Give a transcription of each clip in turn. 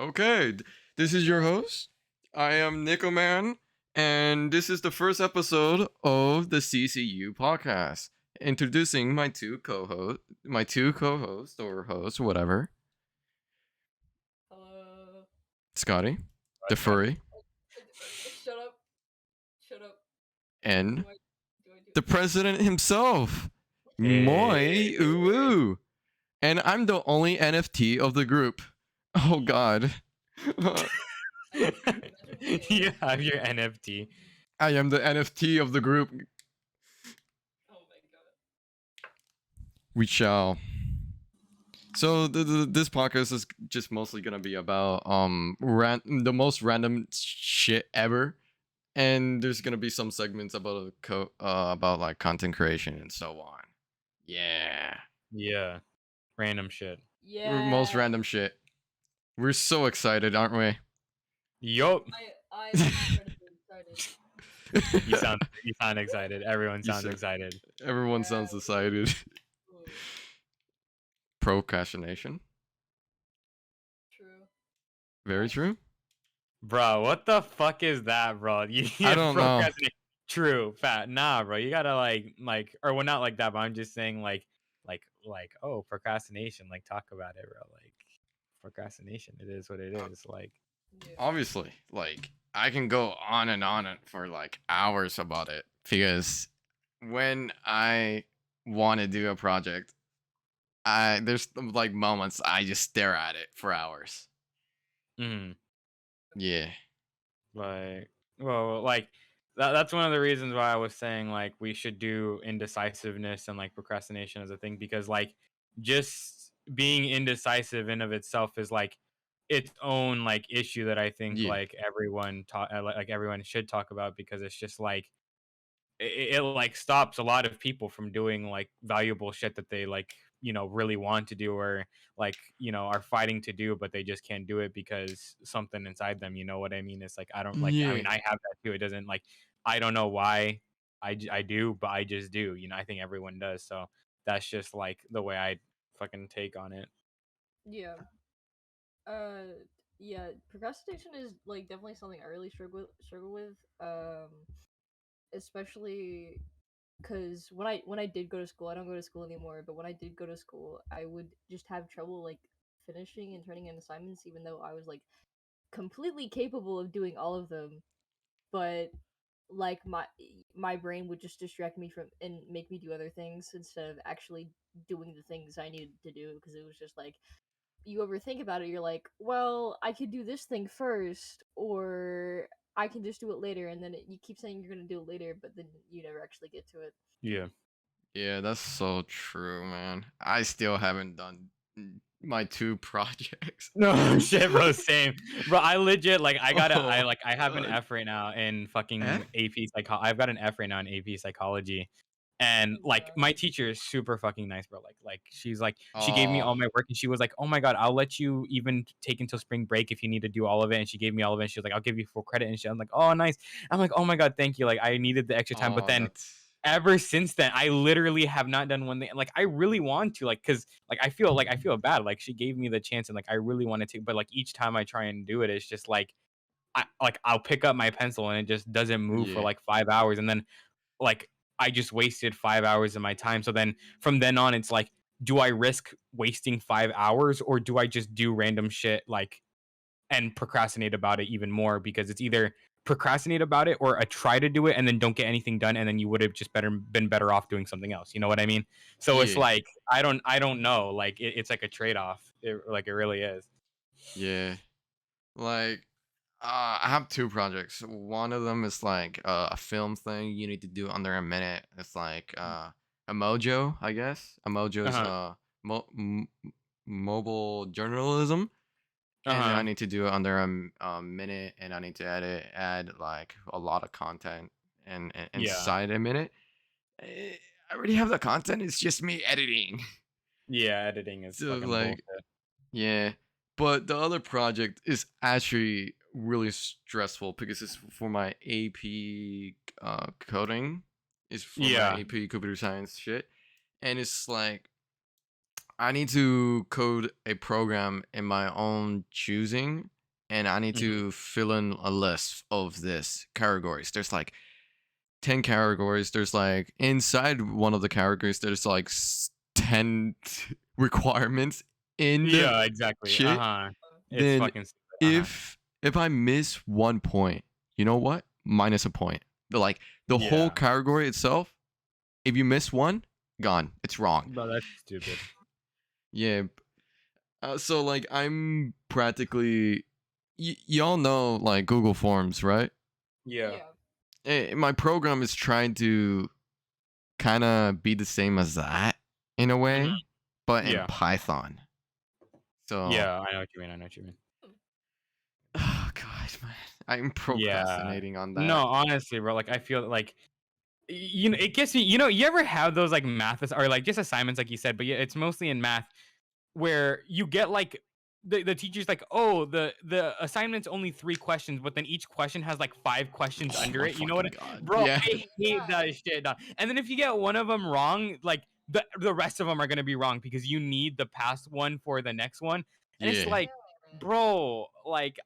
Okay, this is your host. I am Nickoman, and this is the first episode of the CCU Podcast. Introducing my two co-hosts or hosts, whatever. Hello. Scotty, the furry, Shut up. Shut up. and Do I do the president himself, Hey. MoyUWU. And I'm the only NFT of the group. Oh God. You have your NFT. I am the NFT of the group. Oh my god. We shall. So this podcast is just mostly gonna be about the most random shit ever, and there's gonna be some segments about about like content creation and so on. Yeah, Yeah. Random shit. Yeah. most random shit. We're so excited, aren't we? Yup. I'm incredibly excited. You sound excited. Everyone You sounds sound- excited. Everyone Yeah. sounds excited. Ooh, Procrastination. true. Very true. Bro, what the fuck is that, bro? You I don't know. procrastinate. True, fat. Nah, bro. You gotta like, or well, not like that, but I'm just saying like, oh, procrastination. Like, talk about it, bro. Like, procrastination. It is what it is. Like, Yeah. Obviously, like I can go on and on for like hours about it because when I want to do a project, there's like moments I just stare at it for hours. mm, Yeah. like, well, like. That's one of the reasons why I was saying like we should do indecisiveness and like procrastination as a thing, because like just being indecisive in of itself is like its own like issue that I think Yeah. like everyone like everyone should talk about, because it's just like it like stops a lot of people from doing like valuable shit that they like really want to do, or like are fighting to do, but they just can't do it because something inside them, you know what I mean? It's like I don't like, I mean, Yeah. I have that too. It doesn't like, I don't know why I do, but I just do, I think everyone does. So that's just like the way I fucking take on it. Yeah. Yeah, procrastination is like definitely something I really struggle with. Especially because when I did go to school, I don't go to school anymore, but when I did go to school, I would just have trouble like finishing and turning in assignments, even though I was like completely capable of doing all of them. But like my brain would just distract me from and make me do other things instead of actually doing the things I needed to do, because it was just like you overthink about it, you're like, well, I could do this thing first, or I can just do it later, and then you keep saying you're gonna do it later, but then you never actually get to it. Yeah. Yeah, that's so true, man. I still haven't done my two projects. No shit, bro. Same, bro. I legit like I got Oh, I have an God. F right now in fucking F? AP I've got an F right now in AP psychology, and like my teacher is super fucking nice, bro. Like she's like, she gave me Oh, all my work, and she was like, oh my god, I'll let you even take until spring break if you need to do all of it. And she gave me all of it. And she was like, I'll give you full credit. And I'm like, oh nice. I'm like, oh my god, thank you. Like I needed the extra time, but then that's ever since then I literally have not done one thing. Like I really want to, like, because like I feel bad, like she gave me the chance and like I really wanted to, but like each time I try and do it, it's just like I'll pick up my pencil and it just doesn't move for yeah. like 5 hours, and then like I just wasted 5 hours of my time. So then from then on it's like, do I risk wasting 5 hours, or do I just do random shit like and procrastinate about it even more? Because it's either procrastinate about it or try to do it and then don't get anything done, and then you would have just been better off doing something else, you know what I mean? So it's Yeah. like I don't know, like it's like a trade-off, like it really is. Yeah. Like I have two projects. One of them is like a film thing you need to do under a minute. It's like a mojo, I guess. A mojo's Uh-huh. mobile journalism. And I Uh-huh. need to do it under a minute, and I need to add like a lot of content and Yeah. inside a minute. I already have the content. It's just me editing. Yeah, editing is So fucking like, bullshit. yeah. But the other project is actually really stressful because it's for my AP coding. It's for Yeah. my AP computer science shit, and it's like I need to code a program in my own choosing, and I need to fill in a list of this categories. There's like 10 categories. There's like inside one of the categories, there's like 10 requirements in the Yeah, exactly. shit. It's Then fucking stupid. if I miss 1 point, you know what? Minus a point. The whole Yeah. category itself, if you miss one, gone. It's wrong. Bro, that's stupid. Yeah. So like I'm practically y'all know like Google Forms, right? Yeah. My program is trying to kind of be the same as that in a way, but in Yeah. Python. So Yeah, I know what you mean. oh god, man, I'm procrastinating on that. No, honestly, bro, like I feel like it gets me. You ever have those like math or like just assignments, like you said, but yeah, it's mostly in math where you get like the teacher's like, oh, the assignment's only 3 questions, but then each question has like 5 questions Oh under my it. You know what, fucking God. bro? Yeah. I hate that shit, dog. And then if you get one of them wrong, like the rest of them are gonna be wrong because you need the past one for the next one. And it's Yeah. like, bro, like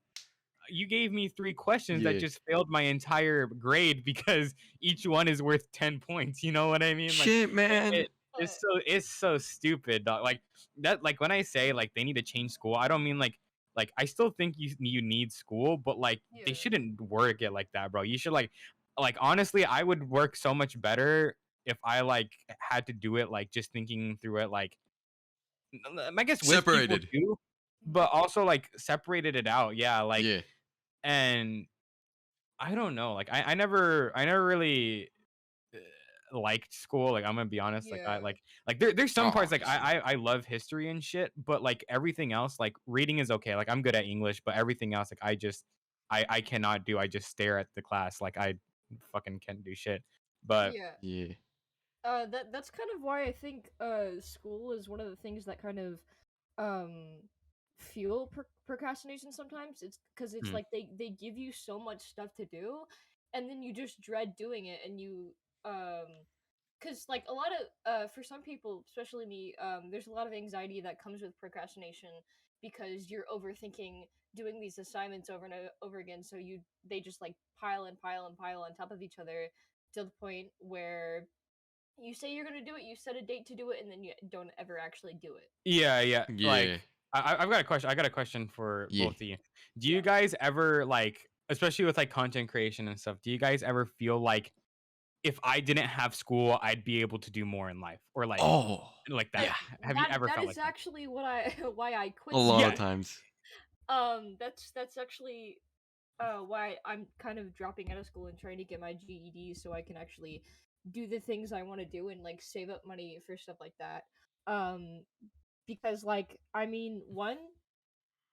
you gave me 3 questions that Yeah. just failed my entire grade because each one is worth 10 points. You know what I mean? Like, Shit, man. it's so stupid, dog. Like that, like when I say like they need to change school, I don't mean like I still think you need school, but like they Yeah. shouldn't work it like that, bro. You should like honestly, I would work so much better if I like had to do it like just thinking through it like I guess with Separated. people too, but also like separated it out. Yeah, like Yeah. and I don't know, like I never really liked school. Like I'm gonna be honest, like I Yeah. like there's some parts like Obviously. I love history and shit, but like everything else, like reading is okay. Like I'm good at English, but everything else, like I cannot do. I just stare at the class, like I fucking can't do shit. But Yeah. Yeah. That's kind of why I think school is one of the things that kind of um fuel procrastination sometimes. It's because it's Mm. like they give you so much stuff to do, and then you just dread doing it, and you because like a lot of for some people, especially me, there's a lot of anxiety that comes with procrastination because you're overthinking doing these assignments over and over again, so they just like pile and pile and pile on top of each other to the point where you say you're gonna do it, you set a date to do it, and then you don't ever actually do it. yeah, Yeah. like I've got a question. I got a question for Yeah. both of you. Do you guys ever like, especially with like content creation and stuff, do you guys ever feel like if I didn't have school, I'd be able to do more in life, or like Oh. that? Yeah. Have you ever That felt is like that? actually what I why I quit A lot school. of times. That's actually why I'm kind of dropping out of school and trying to get my GED so I can actually do the things I want to do and like save up money for stuff like that. Because like I mean, one,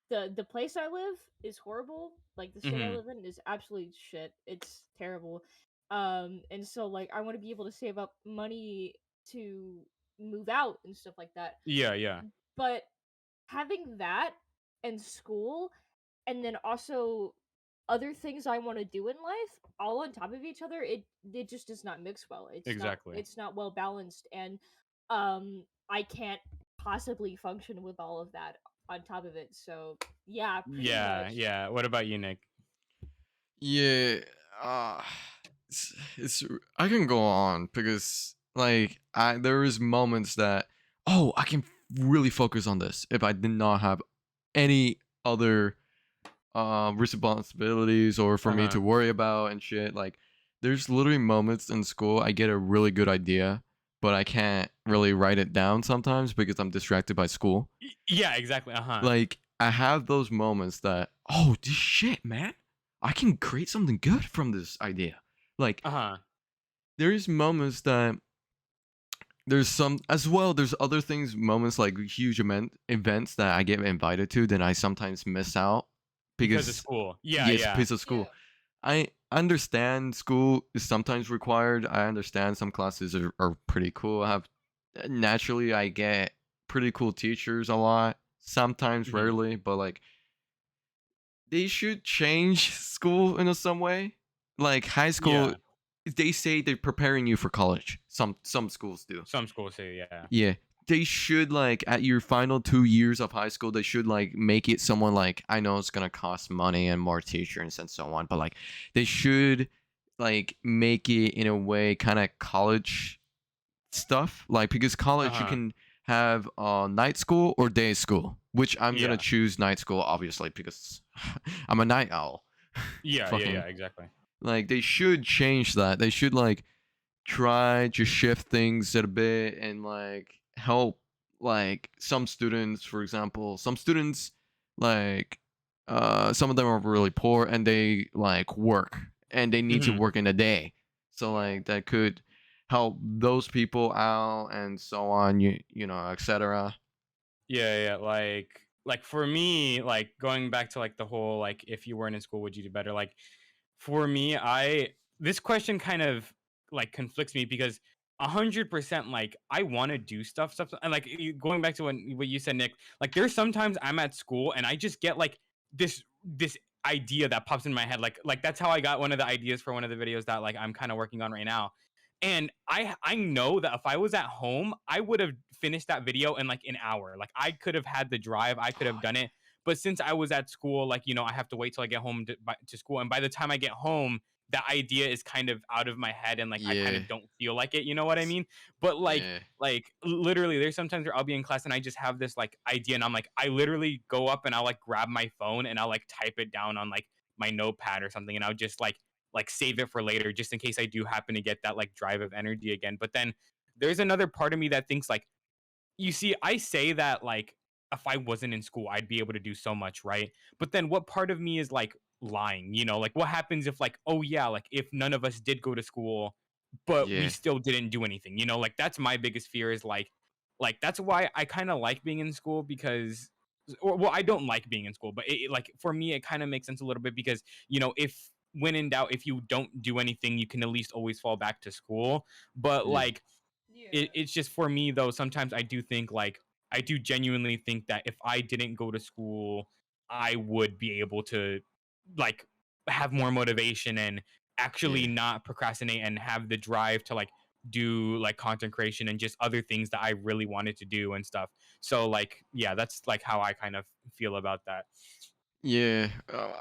the place I live is horrible. Like the state I Mhm. live in is absolute shit. It's terrible. And so like I want to be able to save up money to move out and stuff like that. Yeah. But having that and school and then also other things I want to do in life all on top of each other, it just does not mix well. Exactly. It's not well balanced, and I can't possibly function with all of that on top of it. So yeah, pretty much. Yeah. What about you, Nick? Yeah. Uh, it's I can go on because like there is moments that I can really focus on this if I did not have any other responsibilities or for me Uh-huh. to worry about and shit. Like there's literally moments in school I get a really good idea, but I can't really write it down sometimes because I'm distracted by school. Yeah, exactly. Like I have those moments that this shit, man, I can create something good from this idea. Like there's moments that there's some as well. There's other things, moments like huge events that I get invited to, then I sometimes miss out because of school. Yeah. because of school. I understand school is sometimes required. I understand some classes are pretty cool. Naturally I get pretty cool teachers a lot. Sometimes, Mhm. rarely, but like they should change school in some way. Like high school, they say they're preparing you for college. Some schools do. Some schools say, yeah. Yeah, they should like at your final 2 years of high school, they should like make it someone like I know it's gonna cost money and more teachers and so on, but like they should like make it in a way kind of college stuff, like because college you Uh-huh. can have night school or day school, which I'm gonna Yeah. choose night school obviously because I'm a night owl. Yeah, Fucking exactly. like they should change that. They should like try to shift things a bit and like help like some students, for example, some students like some of them are really poor and they like work and they need to Mhm. work in a day, so like that could help those people out and so on, you know, etc. Yeah, like for me, like going back to like the whole like if you weren't in school, would you do better? Like for me, I this question kind of like conflicts me because 100% like I want to do stuff and like going back to what you said, Nick, like there's sometimes I'm at school and I just get like this idea that pops in my head, like that's how I got one of the ideas for one of the videos that like I'm kind of working on right now. And I know that if I was at home, I would have finished that video in like an hour. Like I could have had the drive, I could have done it. But since I was at school, like I have to wait till I get home to school, and by the time I get home, the idea is kind of out of my head, and like I kind Yeah, of don't feel like it. You know what I mean? But yeah, like literally, there's sometimes where I'll be in class and I just have this like idea, and I'm like, I literally go up and I'll like grab my phone and I'll like type it down on like my notepad or something, and I'll just like save it for later just in case I do happen to get that like drive of energy again. But then there's another part of me that thinks like, you see, I say that like if I wasn't in school, I'd be able to do so much, right? But then what part of me is like lying, Like what happens if like, oh yeah, like if none of us did go to school, but we yeah, still didn't do anything, Like that's my biggest fear is like that's why I kind of like being in school because or, well, I don't like being in school, but like for me, it kind of makes sense a little bit because if when in doubt, if you don't do anything, you can at least always fall back to school. But yeah, like Yeah. it's just for me though, sometimes I do think like I do genuinely think that if I didn't go to school, I would be able to like have more motivation and actually yeah. not procrastinate and have the drive to like do like content creation and just other things that I really wanted to do and stuff. So like yeah, that's like how I kind of feel about that. Yeah,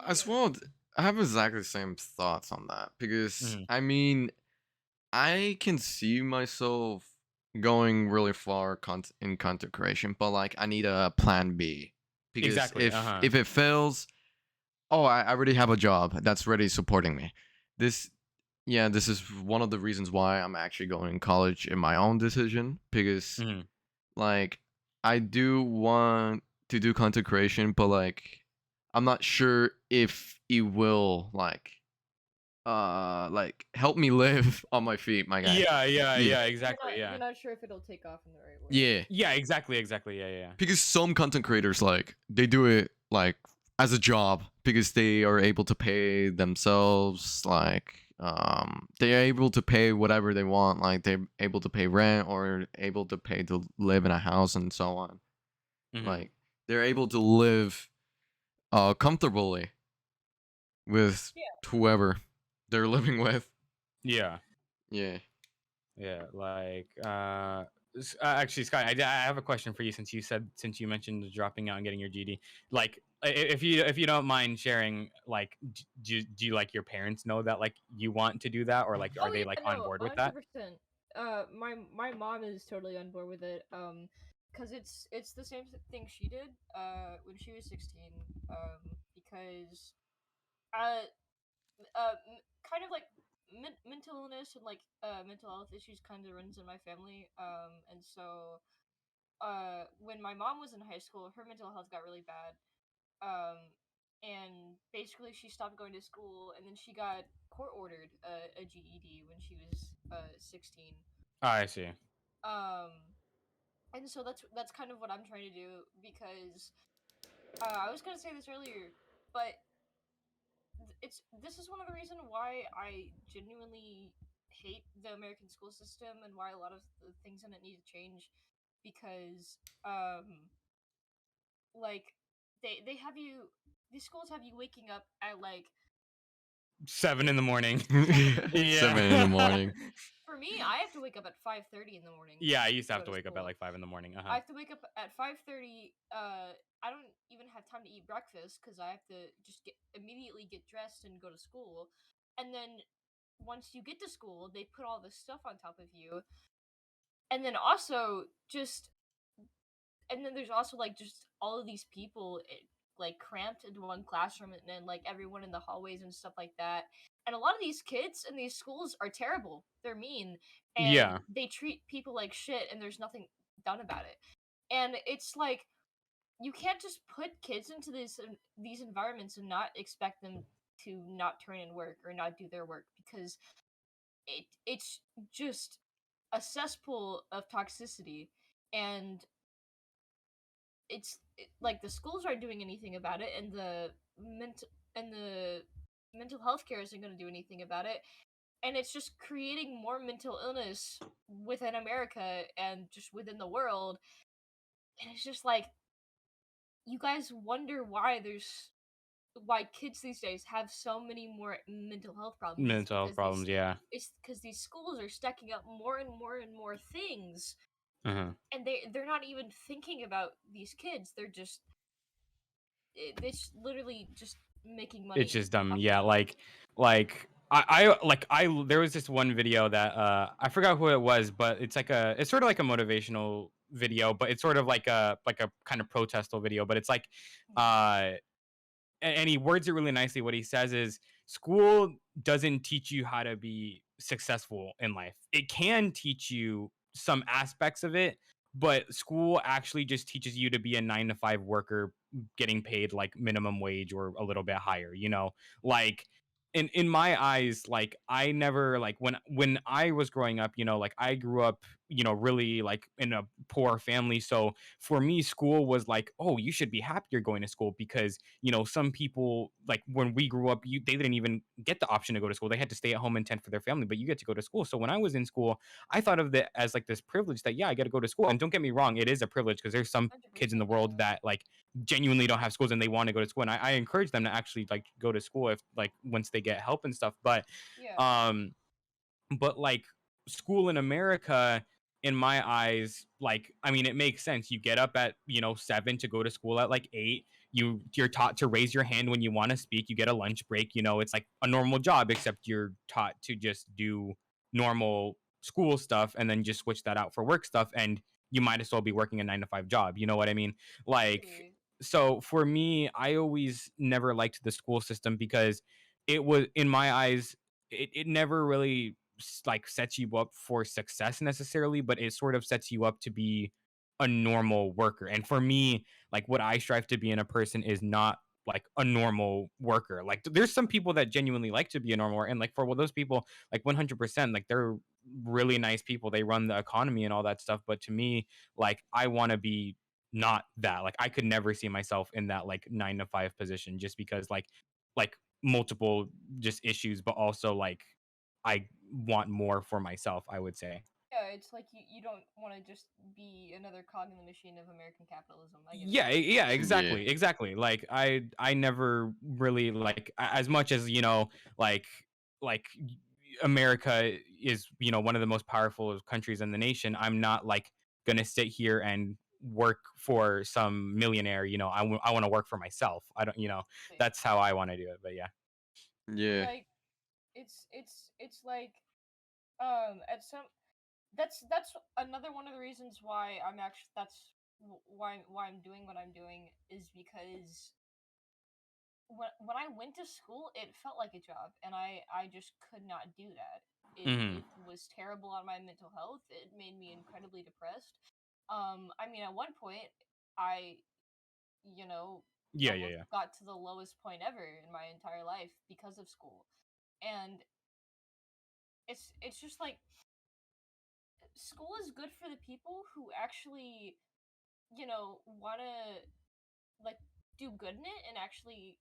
as Yeah. well, I have exactly the same thoughts on that because Mhm. I mean, I can see myself going really far in content creation, but like I need a plan B because Exactly. Uh-huh. if it fails, oh, I already have a job that's ready supporting me. This, yeah, this is one of the reasons why I'm actually going to college in my own decision because Mhm. like I do want to do content creation, but like I'm not sure if it will like help me live on my feet, my guy. Yeah. Yeah, exactly. You're Yeah. not sure if it'll take off in the right way. Yeah. Yeah, exactly. Yeah. Because some content creators like they do it like as a job because they are able to pay themselves like they are able to pay whatever they want, like they're able to pay rent or able to pay to live in a house and so on. Mhm. Like they're able to live comfortably with Yeah. whoever they're living with. Yeah. Yeah. Yeah, like actually, Scott, I have a question for you since you mentioned dropping out and getting your GD. Like, if you don't mind sharing, like, do you like your parents know that like you want to do that, or like are Oh they yeah, like on no, board with that? 100%. My mom is totally on board with it. Cause it's the same thing she did. When she was 16. Because uh kind of like mental illness and like mental health issues kind of runs in my family. And so when my mom was in high school, her mental health got really bad. And basically she stopped going to school, and then she got court ordered a GED when she was 16. Oh, I see. Um, and so that's kind of what I'm trying to do because I was gonna say this earlier, but this is one of the reasons why I genuinely hate the American school system and why a lot of the things in it need to change because like they have you these schools have you waking up at like 7 in the morning. 7 in the morning. For me, I have to wake up at 5:30 in the morning. Yeah, I used to go have to wake up at school. like 5 in the morning. I have to wake up at 5:30. I don't even have time to eat breakfast because I have to just immediately get dressed and go to school. And then once you get to school, they put all this stuff on top of you. And then also there's also like just all of these people like cramped into one classroom, and then like everyone in the hallways and stuff like that. And a lot of these kids in these schools are terrible. They're mean, and Yeah. they treat people like shit, and there's nothing done about it. And it's like you can't just put kids into these environments and not expect them to not turn in work or not do their work, because it's just a cesspool of toxicity. And like the schools aren't doing anything about it, and the mental health care isn't going to do anything about it, and it's just creating more mental illness within America and just within the world. And it's just like you guys wonder why kids these days have so many more mental health problems. Mental health problems, yeah. It's because these schools are stacking up more and more and more things, Uh-huh. and they're not even thinking about these kids. They're just it's literally just making money. It's just dumb. Yeah, like I there was this one video that I forgot who it was, but it's sort of like a motivational video, but it's sort of like a kind of protestal video, but it's like and he words it really nicely. What he says is, school doesn't teach you how to be successful in life. It can teach you some aspects of it, but school actually just teaches you to be a 9 to 5 worker getting paid like minimum wage or a little bit higher, like in my eyes, like I never like when I was growing up, like I grew up, really like in a poor family. So for me, school was like, oh, you should be happy you're going to school, because some people, like when we grew up, they didn't even get the option to go to school. They had to stay at home and tend for their family, but you get to go to school. So when I was in school, I thought of it as like this privilege that, yeah, I get to go to school. And don't get me wrong, it is a privilege, because there's some kids in the 100%, world that like genuinely don't have schools and they want to go to school, and I encourage them to actually like go to school if like once they get help and stuff. But yeah. but like school in America, in my eyes, like, I mean, it makes sense. You get up at 7 to go to school at like 8. You're taught to raise your hand when you want to speak. You get a lunch break. It's like a normal job, except you're taught to just do normal school stuff and then just switch that out for work stuff, and you might as well be working a 9 to 5 job. You know what I mean? Like, Literally. so for me, I always never liked the school system, because it was, in my eyes, it never really like sets you up for success necessarily, but it sort of sets you up to be a normal worker. And for me, like what I strive to be in a person is not like a normal worker. Like there's some people that genuinely like to be a normal worker, and like for those people, like 100%, like they're really nice people. They run the economy and all that stuff. But to me, like I want to be not that. Like I could never see myself in that like 9 to 5 position, just because like multiple just issues, but also like I want more for myself, I would say. Yeah, it's like you don't want to just be another cog in the machine of American capitalism. I get it. Yeah, Yeah. exactly. Like I never really like, as much as like America is one of the most powerful countries in the nation. I'm not like gonna sit here and work for some millionaire. I want to work for myself. I don't, that's how I want to do it. But yeah. Yeah. Like it's like at some that's another one of the reasons why why I'm doing what I'm doing, is because when I went to school, it felt like a job, and I just could not do that. Hmm. It was terrible on my mental health. It made me incredibly depressed. I mean, at one point, I, you know, Yeah, yeah, almost yeah. got to the lowest point ever in my entire life because of school. And it's just like school is good for the people who actually, want to like do good in it and actually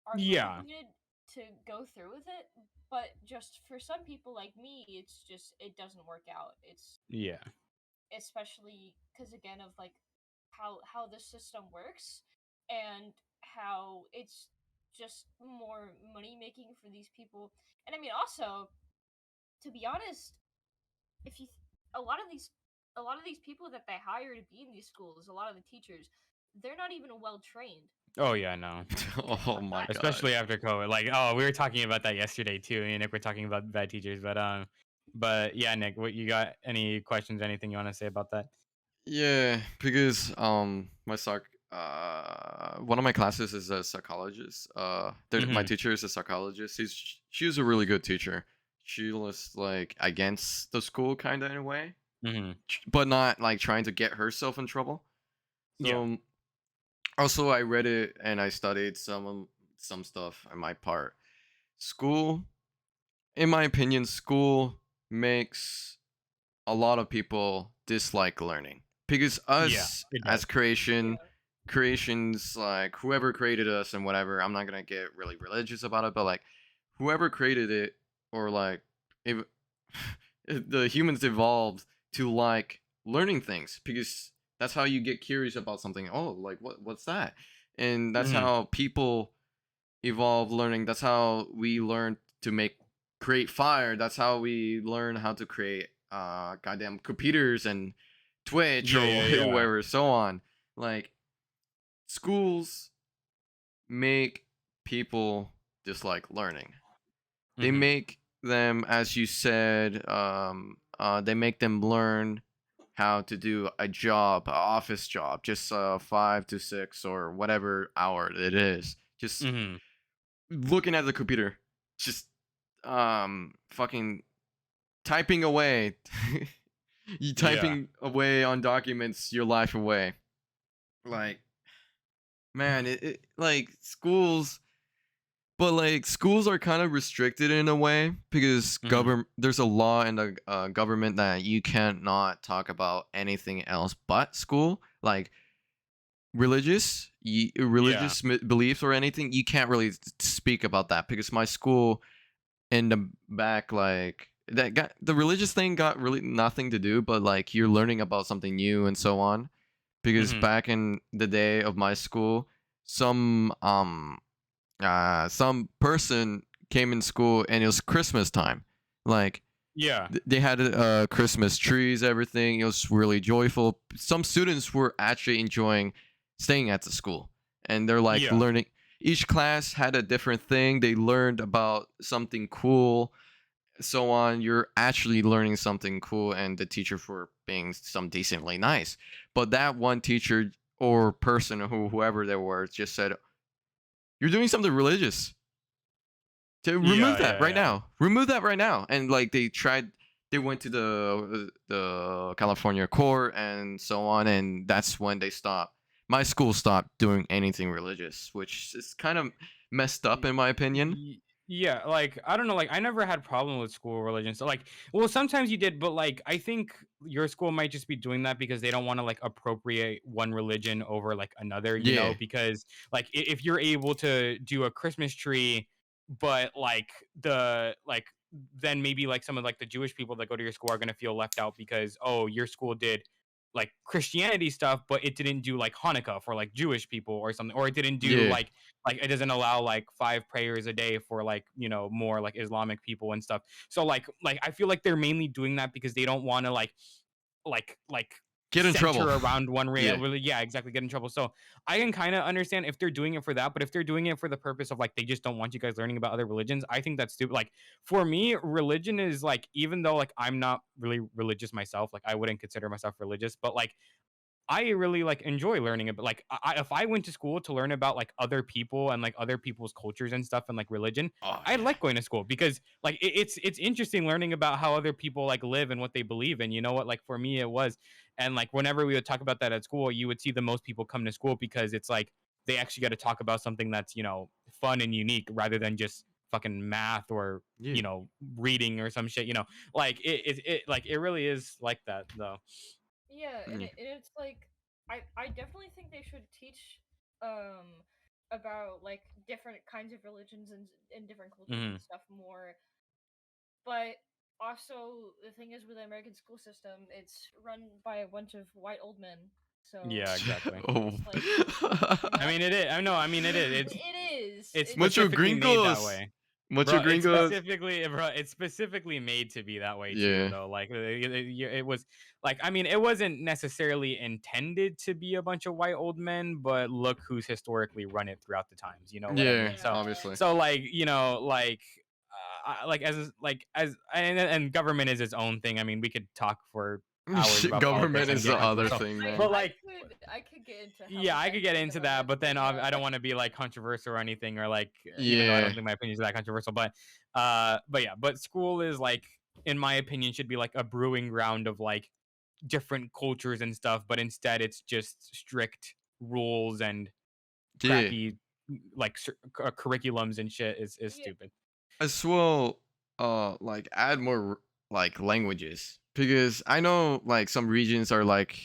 are Yeah, motivated to go through with it. But just for some people like me, it's just it doesn't work out. It's yeah, especially because again of like how the system works, and how it's just more money making for these people. And I mean, also, to be honest, if you a lot of these people that they hire to be in these schools, a lot of the teachers, they're not even well trained. Oh yeah, no. Oh my god. Especially after COVID. Like, oh, we were talking about that yesterday too. Me and Nick were talking about bad teachers, but yeah, Nick, what you got? Any questions? Anything you want to say about that? Yeah, because one of my classes is a psychologist. My Mhm. teacher is a psychologist. She was a really good teacher. She was like against the school kind of in a way, Mhm. but not like trying to get herself in trouble. Yeah. So also I read it and I studied some stuff on my part. School, in my opinion, school makes a lot of people dislike learning because Yeah, us it as does. creations, like whoever created us and whatever, I'm not gonna get really religious about it, but like whoever created it, or like if the humans evolved to like learning things because that's how you get curious about something. Oh, like what's that? And that's Mhm. how people evolve learning. That's how we learn to create fire. That's how we learn how to create goddamn computers and Twitch Yeah, or yeah, yeah. whatever, so on. Like schools make people dislike learning. They Mhm. make them, as you said, they make them learn how to do a job, a office job, just 5 to 6 or whatever hour it is. Just Mhm. looking at the computer, just fucking typing away. You Yeah. typing away on documents your life away. Like, man, it like schools, but like schools are kind of restricted in a way because Mhm. there's a law in the government that you can't not talk about anything else but school. Like Yeah. beliefs or anything, you can't really speak about that because my school in the back, like that got the religious thing got really nothing to do, but like you're learning about something new and so on. Because Mhm. back in the day of my school, some some person came in school and it was Christmas time. Like Yeah. they had Christmas trees, everything. It was really joyful. Some students were actually enjoying staying at the school, and they're like Yeah. learning. Each class had a different thing. They learned about something cool, so on. You're actually learning something cool, and the teacher for being some decently nice. But that one teacher or person, whoever they were, just said, "You're doing something religious. To remove Yeah. that Yeah. right Yeah. now. Remove that right now." And like they went to the California court and so on, and that's when they stopped. My school stopped doing anything religious, which is kind of messed up in my opinion. Yeah, like I don't know, like I never had problem with school religion. So like, well, sometimes you did, but like I think your school might just be doing that because they don't want to like appropriate one religion over like another, Yeah, because like if you're able to do a Christmas tree, but like then maybe like some of like the Jewish people that go to your school are going to feel left out because oh, your school did like Christianity stuff, but it didn't do like Hanukkah for like Jewish people or something, or it didn't do yeah. like it doesn't allow like 5 prayers a day for like more like Islamic people and stuff. So like I feel like they're mainly doing that because they don't want to like Get in center trouble. around one Yeah. really, yeah, exactly, get in trouble. So I can kind of understand if they're doing it for that, but if they're doing it for the purpose of like they just don't want you guys learning about other religions, I think that's stupid. Like for me, religion is like, even though like I'm not really religious myself, like I wouldn't consider myself religious, but like I really like enjoy learning about like if I went to school to learn about like other people and like other people's cultures and stuff and like religion, Oh I yeah. like going to school because like it's interesting learning about how other people like live and what they believe in. You know what? Like for me, it was, and like whenever we would talk about that at school, you would see the most people come to school because it's like they actually got to talk about something that's fun and unique rather than just fucking math or Yeah. reading or some shit. Like it like it really is like that though. Yeah, and Yeah. it's like I definitely think they should teach um about like different kinds of religions and different cultures and Hmm. stuff more. But also the thing is with the American school system, it's run by a bunch of white old men. So Yeah, exactly. Oh. like, I mean, it is. I know. I mean, it is. it is. It's Mucho specifically made that gringos. way. Mucho Bro, it's gringos. specifically, bro, it's specifically made to be that way too, Yeah. though. Like it was, like, I mean, it wasn't necessarily intended to be a bunch of white old men, but look who's historically run it throughout the times. You know what I Yeah, mean? So, obviously. like, you know, like and government is its own thing. I mean, we could talk for hours about Government politics and is get the other controversial. thing, man. But like, I could get into how yeah, much I could get hate into that, government, but then yeah. I don't want to be like controversial or anything, or like, even though I Yeah. don't think my opinions are that controversial, but yeah, but school is like, in my opinion, should be like a brewing ground of like different cultures and stuff, but instead it's just strict rules and Yeah. crappy like curriculums and shit is Yeah. stupid. As well, like add more like languages, because I know like some regions are like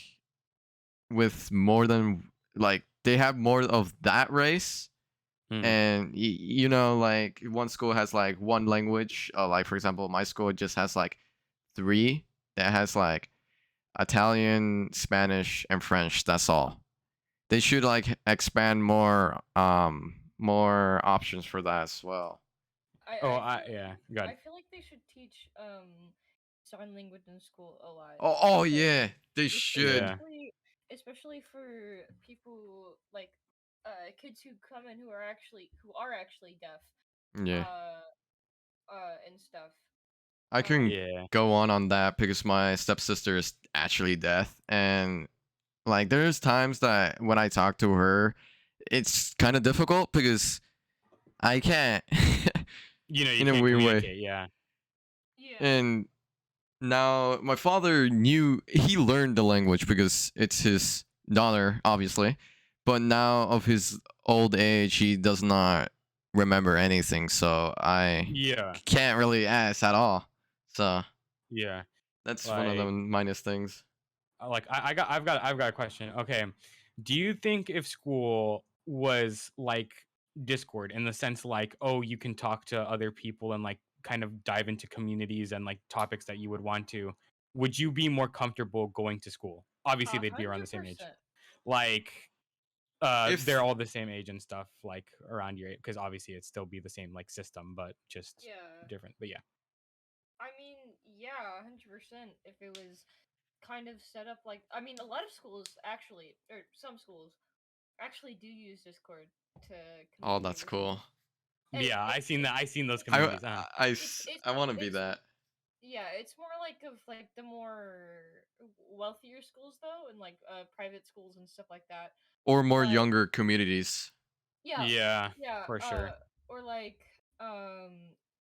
with more than, like they have more of that race. And you know, like one school has like one language, like for example my school just has like 3 that has like Italian, Spanish, and French. That's all. They should like expand more options for that as well. Yeah, go ahead. I feel like they should teach sign language in school a lot. Oh because yeah, they should. Yeah. especially for people like kids who come in who are actually deaf. Yeah. And stuff. I can Yeah. go on that because my stepsister is actually deaf, and like there's times that when I talk to her, it's kind of difficult because I can't. You know, you in a can't weird way. communicate, yeah. Yeah. And now my father he learned the language because it's his daughter, obviously, but now of his old age, he does not remember anything, so I Yeah. can't really ask at all. So Yeah. that's one of the Like, minus things. like I've got a question. Okay. Do you think if school was like Discord, in the sense like, oh, you can talk to other people and like kind of dive into communities and like topics that you would want to, would you be more comfortable going to school? Obviously they'd be around the same age. 100%. Like If they're all the same age and stuff, like around your age, because obviously it'd still be the same like system, but just Yeah. different. But yeah. I mean, yeah, 100%. If it was kind of set up like, I mean, a lot of schools actually, or some schools actually do use Discord to oh, communicate that's with cool. people. And Yeah, I seen that. I seen those I communities. I want to be that. Yeah, it's more like of like the more wealthier schools though, and like private schools and stuff like that. Or more But younger communities. yeah, For sure. or like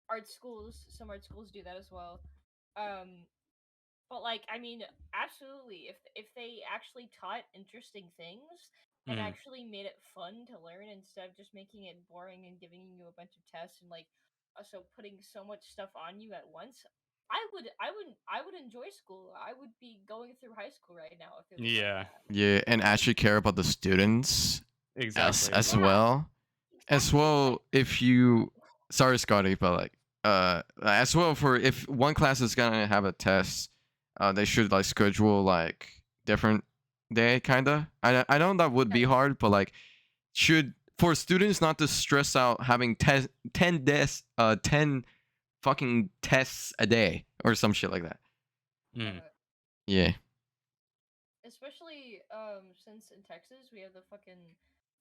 art schools. Some art schools do that as well. Um, but like, I mean, absolutely. If they actually taught interesting things and Mhm. actually made it fun to learn instead of just making it boring and giving you a bunch of tests and like also putting so much stuff on you at once, I would enjoy school. I would be going through high school right now if it was like Yeah. that. Yeah, and actually care about the students Exactly. as Yeah. well. As Exactly. well, if you, sorry Scotty, but like as well, for if one class is gonna have a test, they should like schedule like different day kinda. I know that would be Yeah. hard, but like should, for students not to stress out having 10 fucking tests a day or some shit like that. Mm. Yeah. Especially since in Texas we have the fucking.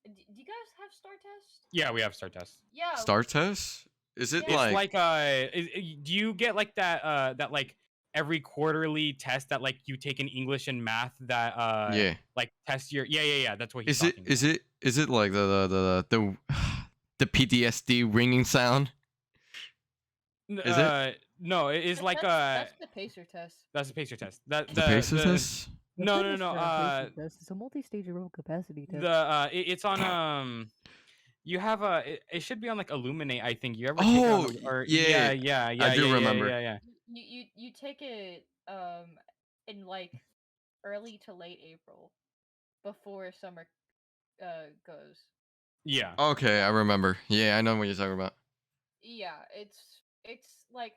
Do you guys have star test? Yeah, we have start tests. Yeah. Star test? Is it Yeah. It's like, like do you get like that like every quarterly test that like you take in English and math that yeah. like test your yeah, that's what he's Is it talking is it like the PTSD ringing sound? about. Is it? No, it's like that's the pacer test. that's a pacer test. That The pacer test? No, It's a multi-stage aerobic capacity test. it's on you have it should be on like Illuminate, I think. You ever take it Oh, on or yeah. I do remember. Yeah. You take it in like early to late April before summer goes. Yeah. Okay, I remember. Yeah, I know what you're talking about. Yeah, it's like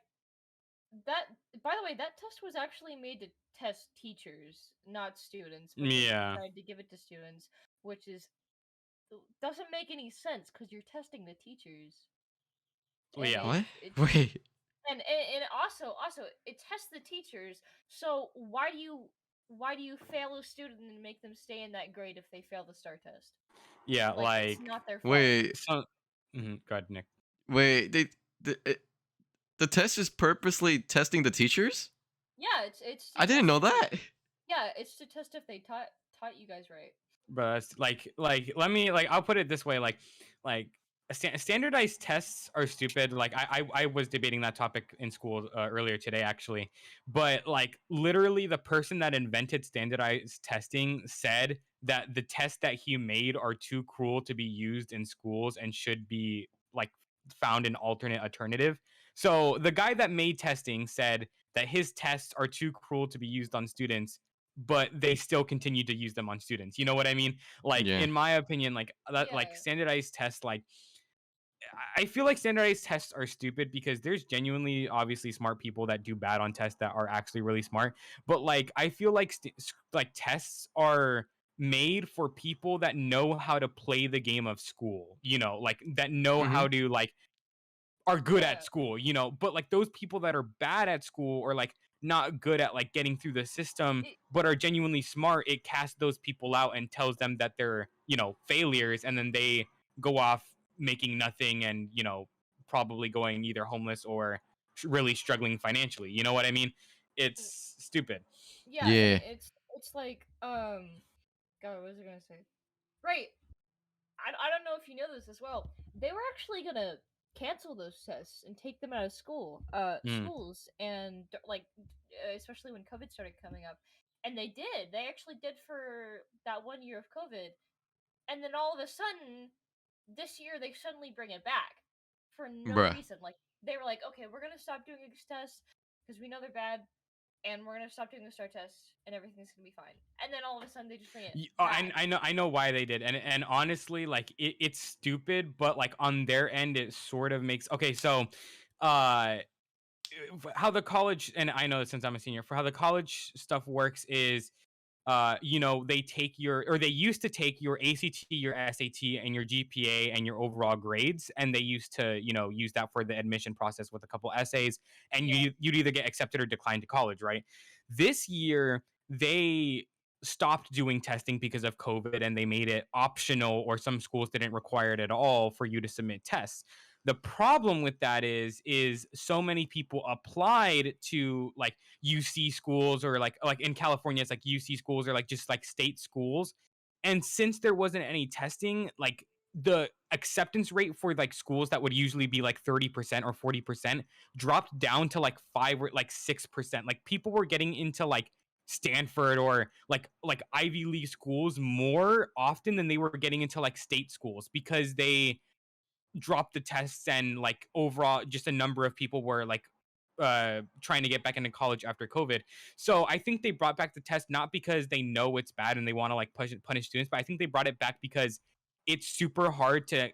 that, by the way, that test was actually made to test teachers, not students, but they Yeah. tried to give it to students, which doesn't make any sense because you're testing the teachers. Well, yeah. What? It Wait. and also it tests the teachers. So why do you fail a student and make them stay in that grade if they fail the STAR test? Yeah, Like, it's not their fault. Wait. So, go ahead, Nick. Wait. The test is purposely testing the teachers? Yeah, it's. I didn't know that. Yeah, it's to test if they taught you guys right. But it's like let me I'll put it this way, like standardized tests are stupid. Like I was debating that topic in school earlier today, actually. But like literally the person that invented standardized testing said that the tests that he made are too cruel to be used in schools and should be like found an alternative. So the guy that made testing said that his tests are too cruel to be used on students, but they still continue to use them on students. You know what I mean? Like, Yeah. in my opinion, like that, like standardized tests, like I feel like standardized tests are stupid because there's genuinely, obviously, smart people that do bad on tests that are actually really smart. But like, I feel like like tests are made for people that know how to play the game of school. You know, like that know how to like are good at school, you know, but like those people that are bad at school or like not good at like getting through the system but are genuinely smart, it casts those people out and tells them that they're, you know, failures, and then they go off making nothing and, you know, probably going either homeless or really struggling financially. You know what I mean? It's stupid. Yeah. Yeah. It's like God, what was I gonna say? Right. I don't know if you know this as well. They were actually gonna cancel those tests and take them out of schools, and like especially when COVID started coming up, and they did. They actually did for that 1 year of COVID, and then all of a sudden, this year they suddenly bring it back for no Bruh. reason. Like they were like, okay, we're gonna stop doing these tests because we know they're bad, and we're gonna stop doing the STAR tests, and everything's gonna be fine. And then all of a sudden they just bring it. I know why they did, and honestly, like it's stupid, but like on their end, it sort of makes okay. So, how the college, and I know since I'm a senior, for how the college stuff works is you know, they take your, or they used to take your ACT, your SAT, and your GPA and your overall grades, and they used to, you know, use that for the admission process with a couple essays, and you'd either get accepted or declined to college, right? This year, they stopped doing testing because of COVID, and they made it optional, or some schools didn't require it at all for you to submit tests. The problem with that is so many people applied to like UC schools, or like in California it's like UC schools or like just like state schools. And since there wasn't any testing, like the acceptance rate for like schools that would usually be like 30% or 40% dropped down to like 5 or like 6%. Like people were getting into like Stanford or like Ivy League schools more often than they were getting into like state schools because they dropped the tests, and like overall just a number of people were like trying to get back into college after COVID. So I think they brought back the test not because they know it's bad and they want to like punish students, but I think they brought it back because it's super hard to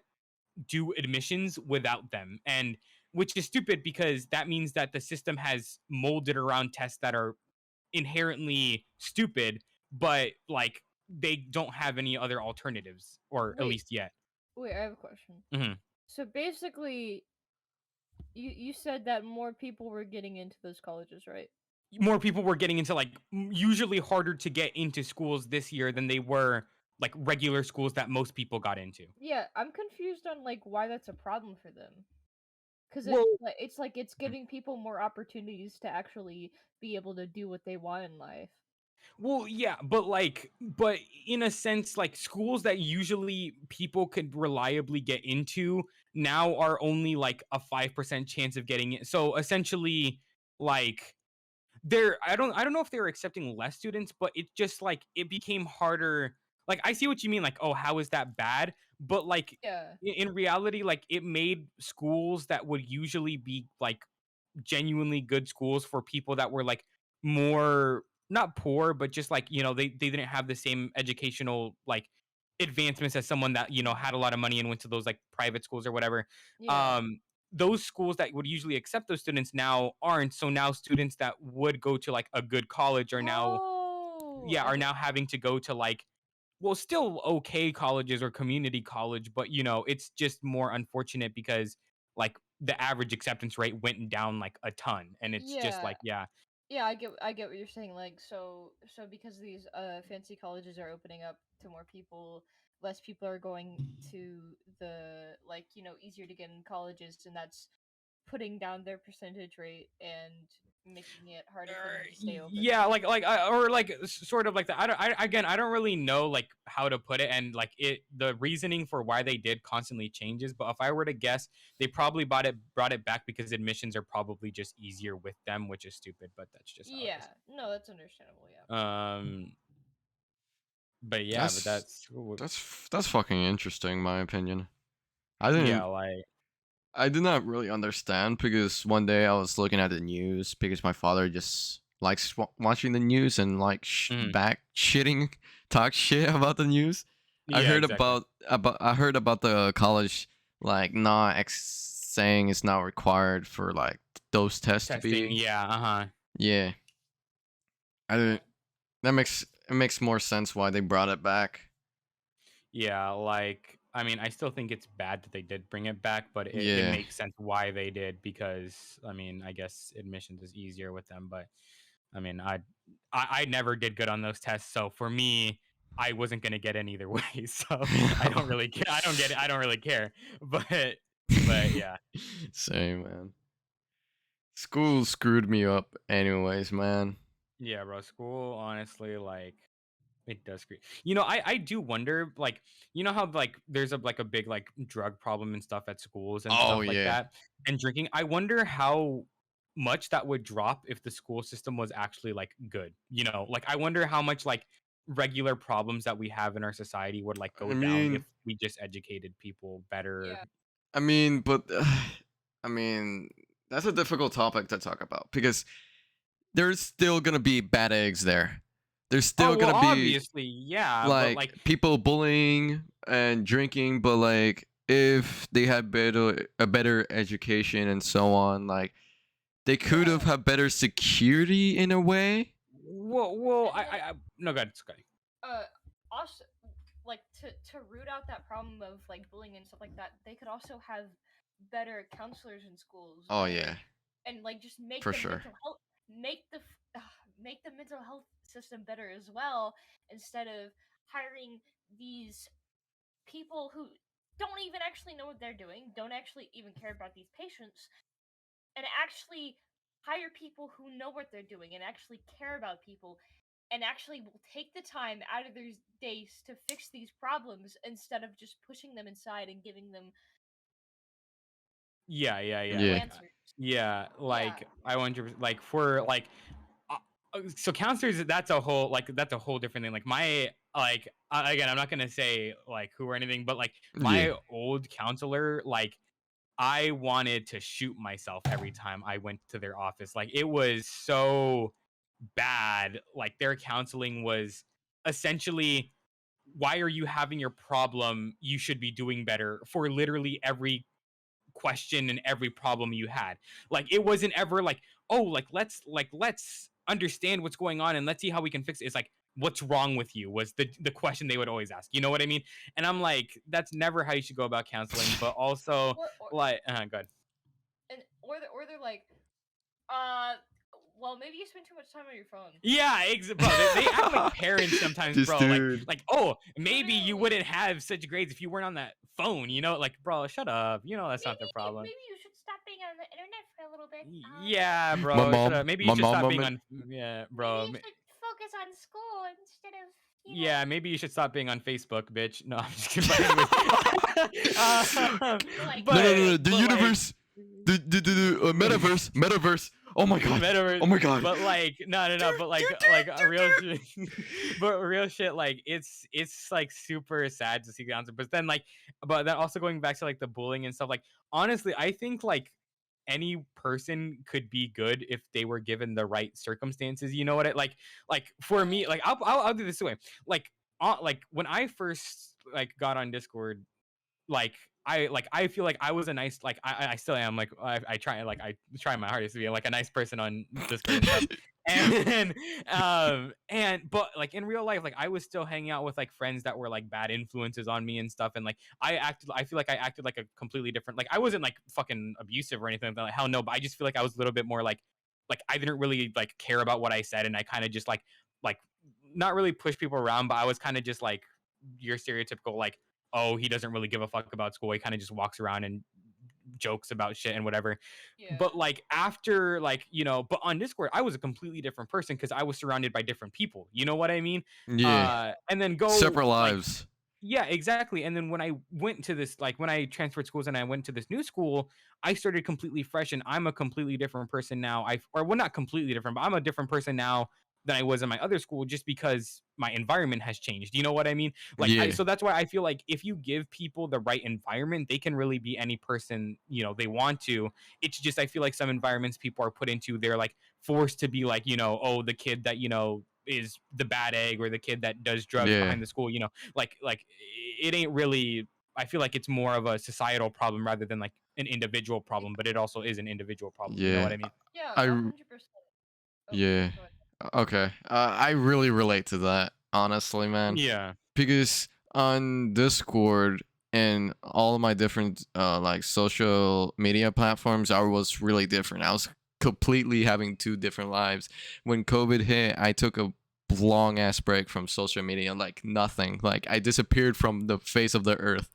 do admissions without them, and which is stupid because that means that the system has molded around tests that are inherently stupid, but like they don't have any other alternatives, or at least yet. Wait, I have a question. Mhm. So basically, you said that more people were getting into those colleges, right? More people were getting into like usually harder to get into schools this year than they were like regular schools that most people got into. Yeah, I'm confused on like why that's a problem for them. Because it's giving people more opportunities to actually be able to do what they want in life. Well, yeah, but in a sense, like schools that usually people could reliably get into now are only like a 5% chance of getting it. So essentially, like I don't know if they were accepting less students, but it just like it became harder. Like I see what you mean, like, oh, how is that bad? But like in reality, like it made schools that would usually be like genuinely good schools for people that were like more not poor, but just like, you know, they didn't have the same educational like advancements as someone that, you know, had a lot of money and went to those like private schools or whatever. those schools that would usually accept those students now aren't. So now students that would go to like a good college are now having to go to like, well, still okay colleges or community college, but it's just more unfortunate because like the average acceptance rate went down like a ton, and it's just like Yeah, I get what you're saying. Like, so because these fancy colleges are opening up to more people, less people are going to the like easier to get in colleges, and that's putting down their percentage rate and making it harder for them to stay open. Yeah, or like sort of like that. I don't really know like how to put it, and like the reasoning for why they did constantly changes. But if I were to guess, they probably brought it back because admissions are probably just easier with them, which is stupid. But that's just how it is. No, that's understandable. Yeah. But yeah, that's fucking interesting, my opinion. I did not really understand because one day I was looking at the news because my father just likes watching the news and like talk shit about the news. I heard exactly. about the college like saying it's not required for like those tests to be. Yeah. It makes more sense why they brought it back. Yeah, like I mean, I still think it's bad that they did bring it back, but it makes sense why they did because I mean, I guess admissions is easier with them, but I mean, I never did good on those tests, so for me, I wasn't gonna get in either way, so I don't really care. I don't get it. I don't really care, but yeah. Same, man. School screwed me up, anyways, man. Yeah, bro. School, honestly, like. It does create. I do wonder, like, how like there's a big like drug problem and stuff at schools and stuff like that, and drinking. I wonder how much that would drop if the school system was actually like good. Like I wonder how much like regular problems that we have in our society would like go down if we just educated people better. Yeah. I mean, but that's a difficult topic to talk about because there's still gonna be bad eggs there. There's still gonna be obviously, yeah, like, but like people bullying and drinking, but like if they had a better education and so on, like they could have had better security in a way. Well, I no, God, it's okay. Also, like to root out that problem of like bullying and stuff like that, they could also have better counselors in schools. And like just make mental health, make the mental health system better as well, instead of hiring these people who don't even actually know what they're doing, don't actually even care about these patients, and actually hire people who know what they're doing and actually care about people and actually will take the time out of their days to fix these problems instead of just pushing them inside and giving them answers. Like I wonder, like for like so counselors, that's a whole different thing. Like my again, I'm not gonna say like who or anything, but like my old counselor, like I wanted to shoot myself every time I went to their office. Like it was so bad. Like their counseling was essentially, why are you having your problem? You should be doing better, for literally every question and every problem you had. Like it wasn't ever like, oh, let's understand what's going on and let's see how we can fix it. It's like, what's wrong with you was the question they would always ask. You know what I mean? And I'm like, that's never how you should go about counseling. But also like go ahead. And or they're like, well, maybe you spend too much time on your phone. Yeah, bro. They act like parents sometimes, bro. Like, oh, maybe you wouldn't have such grades if you weren't on that phone. Like, bro, shut up. That's not the problem. Maybe you should stop being on the internet for a little bit. Yeah, bro. My mom, maybe you should stop being on. Yeah, bro. Maybe you should focus on school instead of. Yeah, maybe you should stop being on Facebook, bitch. No, I'm just kidding. No. The universe. The metaverse. Oh my god. Metaverse. Oh my god. But like, no. But like real shit. But real shit. Like it's like super sad to see the answer. But then also going back to like the bullying and stuff. Like honestly, I think like any person could be good if they were given the right circumstances. You know what? Like for me, like I'll do this way. Like when I first like got on Discord, like I feel like I was a nice, like I still am, like I try my hardest to be like a nice person on Discord and stuff. And but like in real life, like I was still hanging out with like friends that were like bad influences on me and stuff, and like I feel like I acted like a completely different, like I wasn't like fucking abusive or anything like that, like, hell no, but I just feel like I was a little bit more like I didn't really like care about what I said, and I kind of just like not really push people around, but I was kind of just like your stereotypical like, oh, he doesn't really give a fuck about school, he kind of just walks around and jokes about shit and whatever. Yeah. But like after, like, you know, but on Discord I was a completely different person because I was surrounded by different people, you know what I mean? Yeah. And then go Separate like, lives. yeah, exactly. And then when I went to this, like when I transferred schools and I went to this new school, I started completely fresh, and I'm a completely different person now. Or well, not completely different, but I'm a different person now than I was in my other school, just because my environment has changed. You know what I mean? Like, Yeah. so that's why I feel like if you give people the right environment, they can really be any person, you know, they want to. It's just, I feel like some environments people are put into, they're like forced to be like, you know, oh, the kid that, you know, is the bad egg, or the kid that does drugs Yeah. behind the school, you know, like it ain't really, I feel like it's more of a societal problem rather than like an individual problem, but it also is an individual problem. You know Yeah. what I mean? Yeah, I 100%. Oh, yeah. go ahead. Okay. I really relate to that, honestly, man. Yeah. Because on Discord and all of my different like social media platforms, I was really different. I was completely having two different lives. When COVID hit, I took a long ass break from social media, like nothing. Like I disappeared from the face of the earth.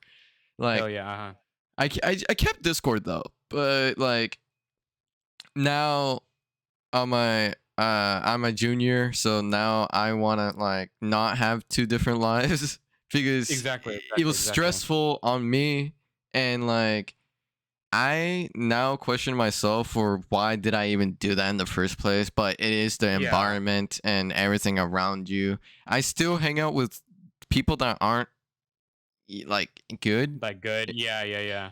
Like Hell yeah. Uh-huh. I kept Discord though, but like now I'm a junior, so now I wanna like not have two different lives because Exactly. it was stressful on me, and like I now question myself for why did I even do that in the first place, but it is the Yeah. environment and everything around you. I still hang out with people that aren't like good. Like good. Yeah.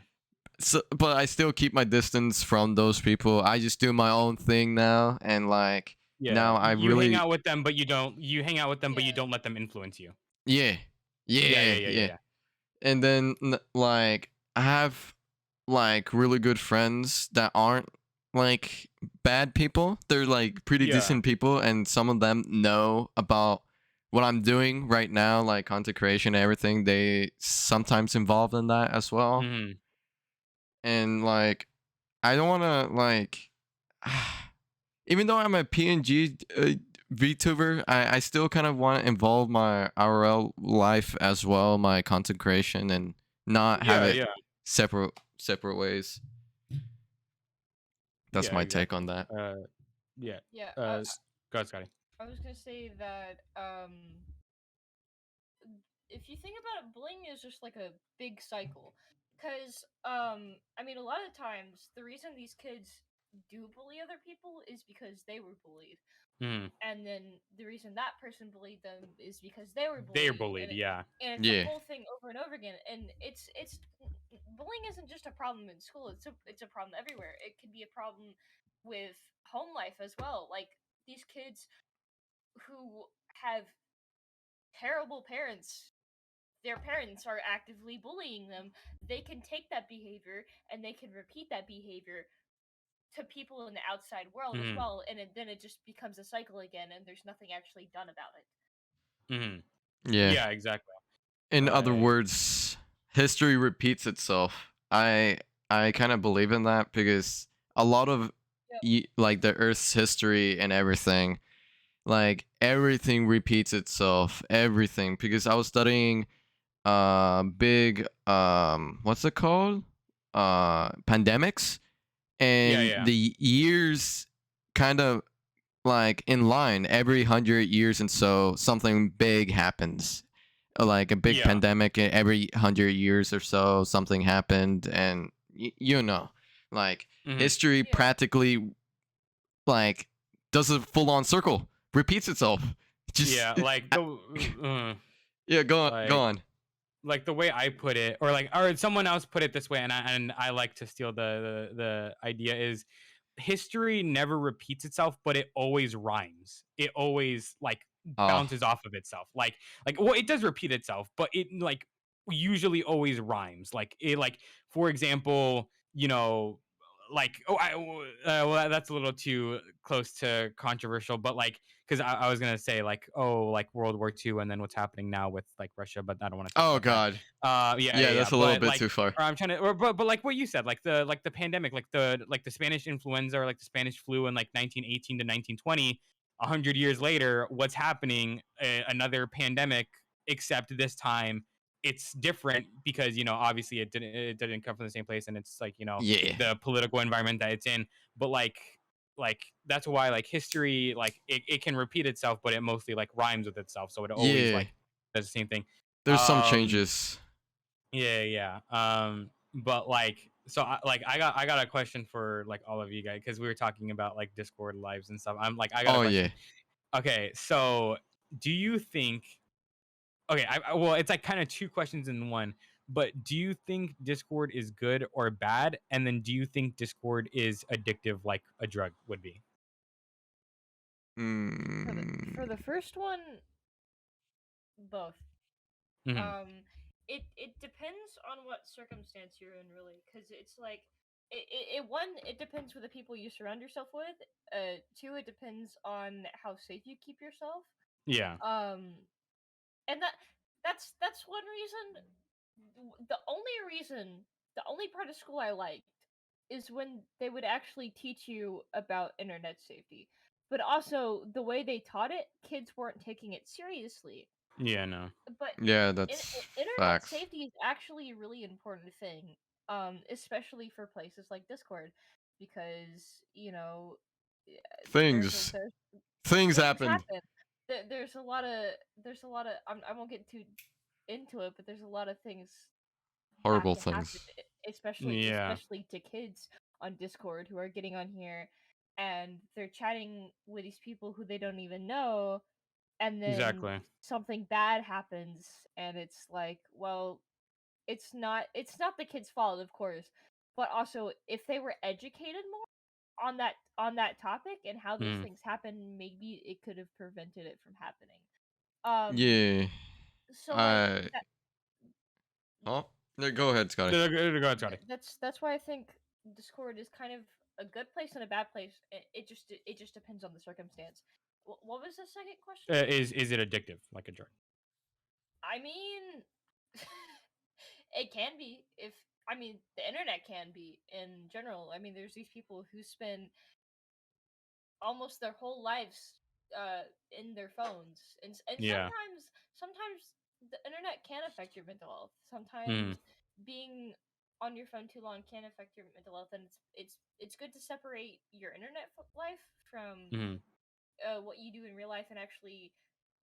So, but I still keep my distance from those people. I just do my own thing now, and like Yeah. now I you really hang out with them, but you don't. You hang out with them, but you Yeah. don't let them influence you. yeah. And then like I have like really good friends that aren't like bad people. They're like pretty Yeah. decent people, and some of them know about what I'm doing right now, like content creation and everything. They sometimes involved in that as well. Mhm. And like I don't want to like even though I'm a PNG VTuber, I still kind of want to involve my IRL life as well, my content creation, and not have Yeah. it Yeah. separate ways. That's Yeah, my take on that. Yeah. Yeah, Go ahead, Scotty. I was gonna say that if you think about it, bullying is just like a big cycle. Cause I mean, a lot of times the reason these kids do bully other people is because they were bullied, Mhm. and then the reason that person bullied them is because they were bullied. They're bullied. and, Yeah. and it's Yeah. a whole thing over and over again. And it's bullying isn't just a problem in school. It's a problem everywhere. It can be a problem with home life as well. Like these kids who have terrible parents, their parents are actively bullying them, they can take that behavior and they can repeat that behavior to people in the outside world as Mhm. well, and then it just becomes a cycle again, and there's nothing actually done about it. Mhm. Yeah. Yeah. Exactly. In other words, history repeats itself. I kind of believe in that because a lot of like the Earth's history and everything, like everything repeats itself. Everything, because I was studying big what's it called? Pandemics, and Yeah. the years kind of like in line every 100 years, and so something big happens, like a big Yeah. pandemic every 100 years or so. Something happened, and you know, like Mhm. history Yeah. practically like does a full-on circle, repeats itself. Just Yeah. Like the. yeah, go on, like- go on. Like the way I put it, or someone else put it this way, and I like to steal the idea is history never repeats itself, but it always rhymes. It always like bounces off of itself. Like well, it does repeat itself, but it like usually always rhymes. Like for example, like well, that's a little too close to controversial, but like because I was gonna say like like World War II and then what's happening now with like Russia, but I don't want to talk Oh about that. God. Yeah, That's a little but bit like too far. or I'm trying to but like what you said, like the pandemic, like the Spanish influenza or like the Spanish flu in like 1918 to 1920, 100 years later, what's happening? Another pandemic, except this time it's different because obviously it didn't come from the same place, and it's like Yeah. the political environment that it's in. But like that's why like history, like it can repeat itself, but it mostly like rhymes with itself, so it always Yeah. like does the same thing. There's some um changes. yeah. But like, so I got a question for like all of you guys, because we were talking about like Discord lives and stuff. I got a Oh yeah. question. Okay, so do you think? Okay, well, it's like kind of two questions in one. But do you think Discord is good or bad? And then do you think Discord is addictive like a drug would be? For the Mm, first one, both. Hmm. It depends on what circumstance you're in, really, because it's like it depends with the people you surround yourself with. Two, it depends on how safe you keep yourself. Yeah. Um, and that's one reason. The only part of school I liked is when they would actually teach you about internet safety. But also the way they taught it, kids weren't taking it seriously. Yeah. No. But yeah, that's internet facts. safety is actually a really important thing, especially for places like Discord, because there's Things. Things things happened. happen. There's a lot of I won't get too into it, but there's a lot of things that Horrible can happen, things. Yeah. especially to kids on Discord who are getting on here and they're chatting with these people who they don't even know, and then Exactly. something bad happens, and it's like, well, it's not the kid's fault, of course, but also if they were educated more on that topic and how those Mm. things happen, maybe it could have prevented it from happening. Um, Yeah. so like I. Oh. No, go ahead, Scotty. Go ahead, Scotty. that's why I think Discord is kind of a good place and a bad place. It just depends on the circumstance. What was the second question? Is it addictive like a drug? I mean, it can be. If I mean, the internet can be in general. I mean, there's these people who spend almost their whole lives in their phones, and Yeah. sometimes the internet can affect your mental health. Sometimes Mm. being on your phone too long can affect your mental health, and it's good to separate your internet life from Mm. what you do in real life and actually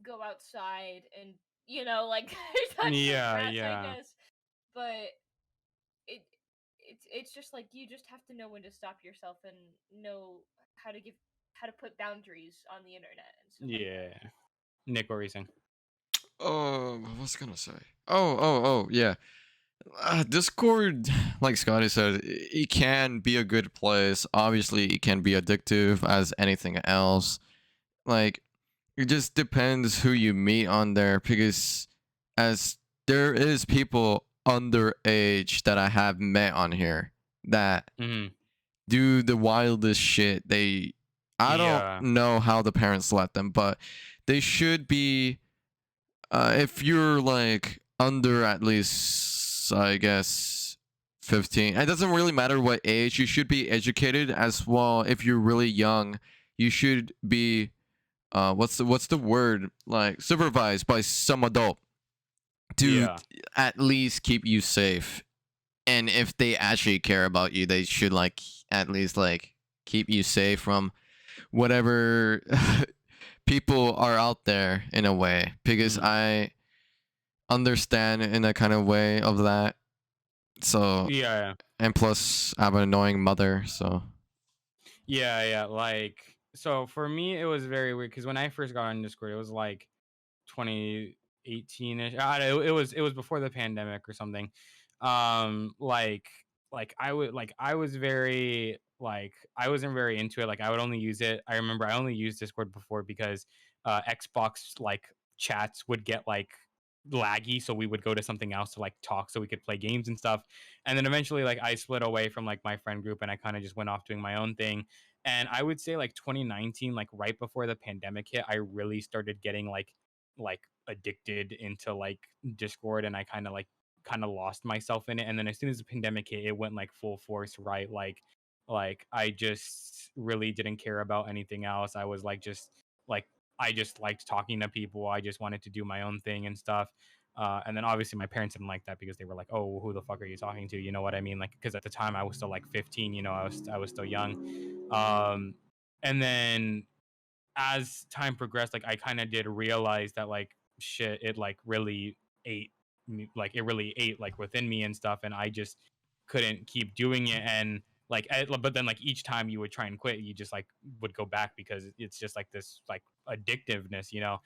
go outside and like touch some Yeah. grass, I Yeah. guess. But it it's just like you just have to know when to stop yourself and know how to put boundaries on the internet and stuff like that. Yeah. Nick, what were you saying? What was I gonna say? Oh, yeah. Discord, like Scotty said, it can be a good place. Obviously, it can be addictive as anything else. Like, it just depends who you meet on there, because as there is people underage that I have met on here that Mm. do the wildest shit. I don't Yeah. know how the parents let them, but they should be. If you're like under at least, I guess, 15, it doesn't really matter what age. You should be educated as well. If you're really young, you should be. What's the word, like, supervised by some adult to Yeah. at least keep you safe. And if they actually care about you, they should like at least like keep you safe from whatever people are out there, in a way, because Mm. I understand in a kind of way of that. So, Yeah. and plus I have an annoying mother, so Yeah. Like, so for me, it was very weird because when I first got on Discord, it was like 2018ish. It was before the pandemic or something. Like I was very like I wasn't very into it. Like I would only use it. I remember I only used Discord before because Xbox like chats would get like laggy, so we would go to something else to like talk so we could play games and stuff. And then eventually like I split away from like my friend group and I kind of just went off doing my own thing. And I would say like 2019, like right before the pandemic hit, I really started getting like addicted into like Discord, and I kind of lost myself in it. And then as soon as the pandemic hit, it went like full force, right? Like I just really didn't care about anything else. I was like I just liked talking to people. I just wanted to do my own thing and stuff. And then obviously my parents didn't like that because they were like, "Oh, who the fuck are you talking to?" You know what I mean? Like, because at the time I was still like 15. You know, I was still young. And then as time progressed, like I kind of did realize that like shit, it like really ate like it really ate like within me and stuff, and I just couldn't keep doing it. And but then like each time you would try and quit, you just like would go back because it's just like this like addictiveness, you know.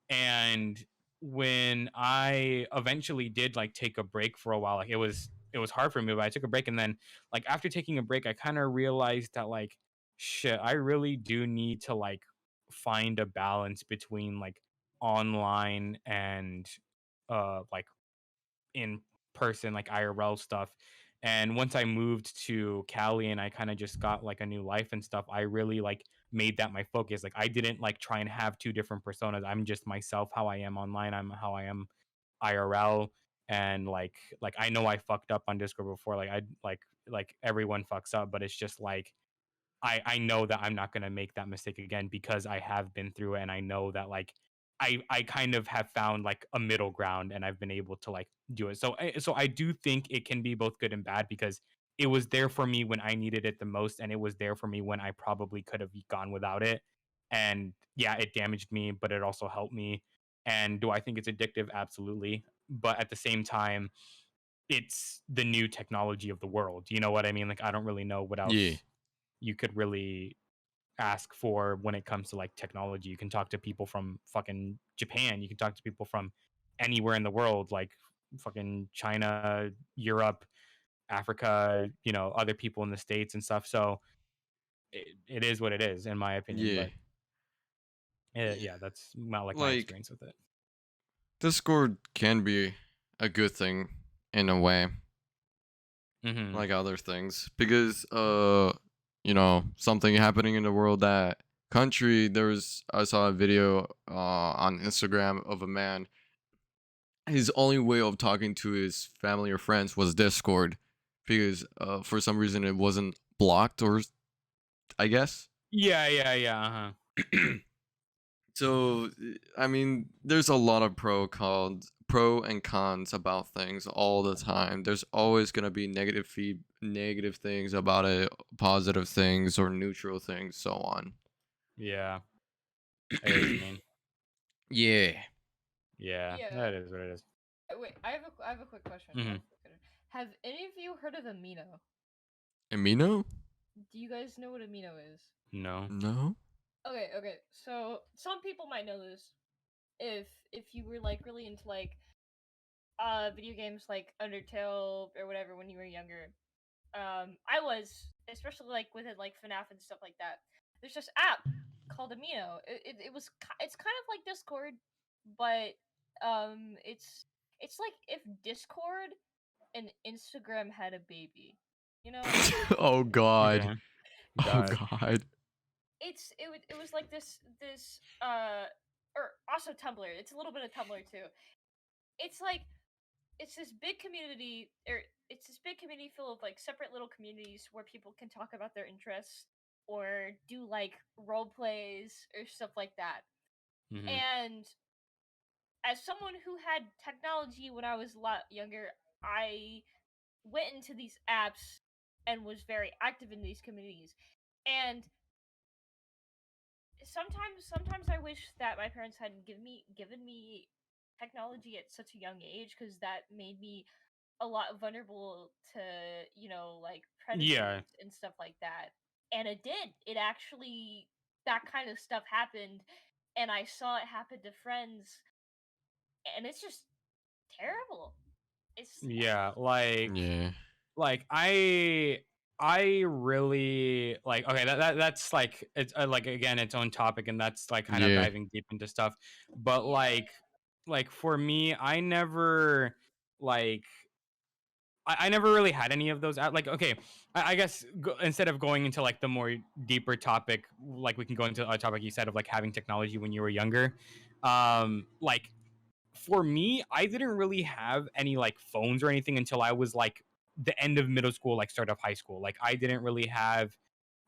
And when I eventually did like take a break for a while, like it was hard for me, but I took a break. And then like after taking a break, I kind of realized that like shit, I really do need to like find a balance between like online and like in person, like IRL stuff. And once I moved to Cali and I kind of just got like a new life and stuff, I really like made that my focus. Like I didn't like try and have two different personas. I'm just myself, how I am online, I'm how I am IRL. And like I know I fucked up on Discord before. Like I like everyone fucks up, but it's just like I know that I'm not going to make that mistake again because I have been through it. And I know that like I kind of have found like a middle ground and I've been able to like do it. So I do think it can be both good and bad because it was there for me when I needed it the most, and it was there for me when I probably could have gone without it. And yeah, it damaged me, but it also helped me. And do I think it's addictive? Absolutely. But at the same time, it's the new technology of the world. You know what I mean? Like I don't really know what Yeah. else you could really ask for when it comes to like technology. You can talk to people from fucking Japan. You can talk to people from anywhere in the world, like fucking China, Europe, Africa, you know, other people in the States and stuff. So it is what it is, in my opinion. Yeah. But yeah, that's not like my Like experience with it. Discord can be a good thing in a way, Mm-hmm. like other things, because you know, something happening in the world that country. I saw a video on Instagram of a man. His only way of talking to his family or friends was Discord, because for some reason it wasn't blocked, or I guess. Yeah. So I mean, there's a lot of pro and cons about things all the time. There's always gonna be negative things about it, positive things or neutral things, so on. Yeah. I know what you mean. Yeah. Yeah, Yeah. that is what it is. Wait, I have a quick question. Mhm. Have any of you heard of Amino? Amino? Do you guys know what Amino is? No. No. Okay. So some people might know this if you were like really into like video games like Undertale or whatever when you were younger. I was, especially like with it like FNAF and stuff like that. There's this app called Amino. It's kind of like Discord, but it's like if Discord and Instagram had a baby. You know? Oh God. Okay. Oh God. God. It was like this or also Tumblr. It's a little bit of Tumblr too. It's like it's this big community, or it's this big community full of like separate little communities where people can talk about their interests or do like role plays or stuff like that. Mhm. And as someone who had technology when I was a lot younger, I went into these apps and was very active in these communities. And sometimes I wish that my parents hadn't given me technology at such a young age, because that made me a lot vulnerable to, you know, like predators Yeah. and stuff like that. And it actually, that kind of stuff happened, and I saw it happen to friends, and it's just terrible. It's Yeah, Yeah. like I really like, okay, that's like it's like again its own topic, and that's like kind of Yeah. diving deep into stuff. But Yeah. like like for me, I never like I never really had any of those like okay, I guess instead of going into like the more deeper topic, like we can go into a topic you said of like having technology when you were younger. Like for me, I didn't really have any like phones or anything until I was like the end of middle school, like start of high school. Like I didn't really have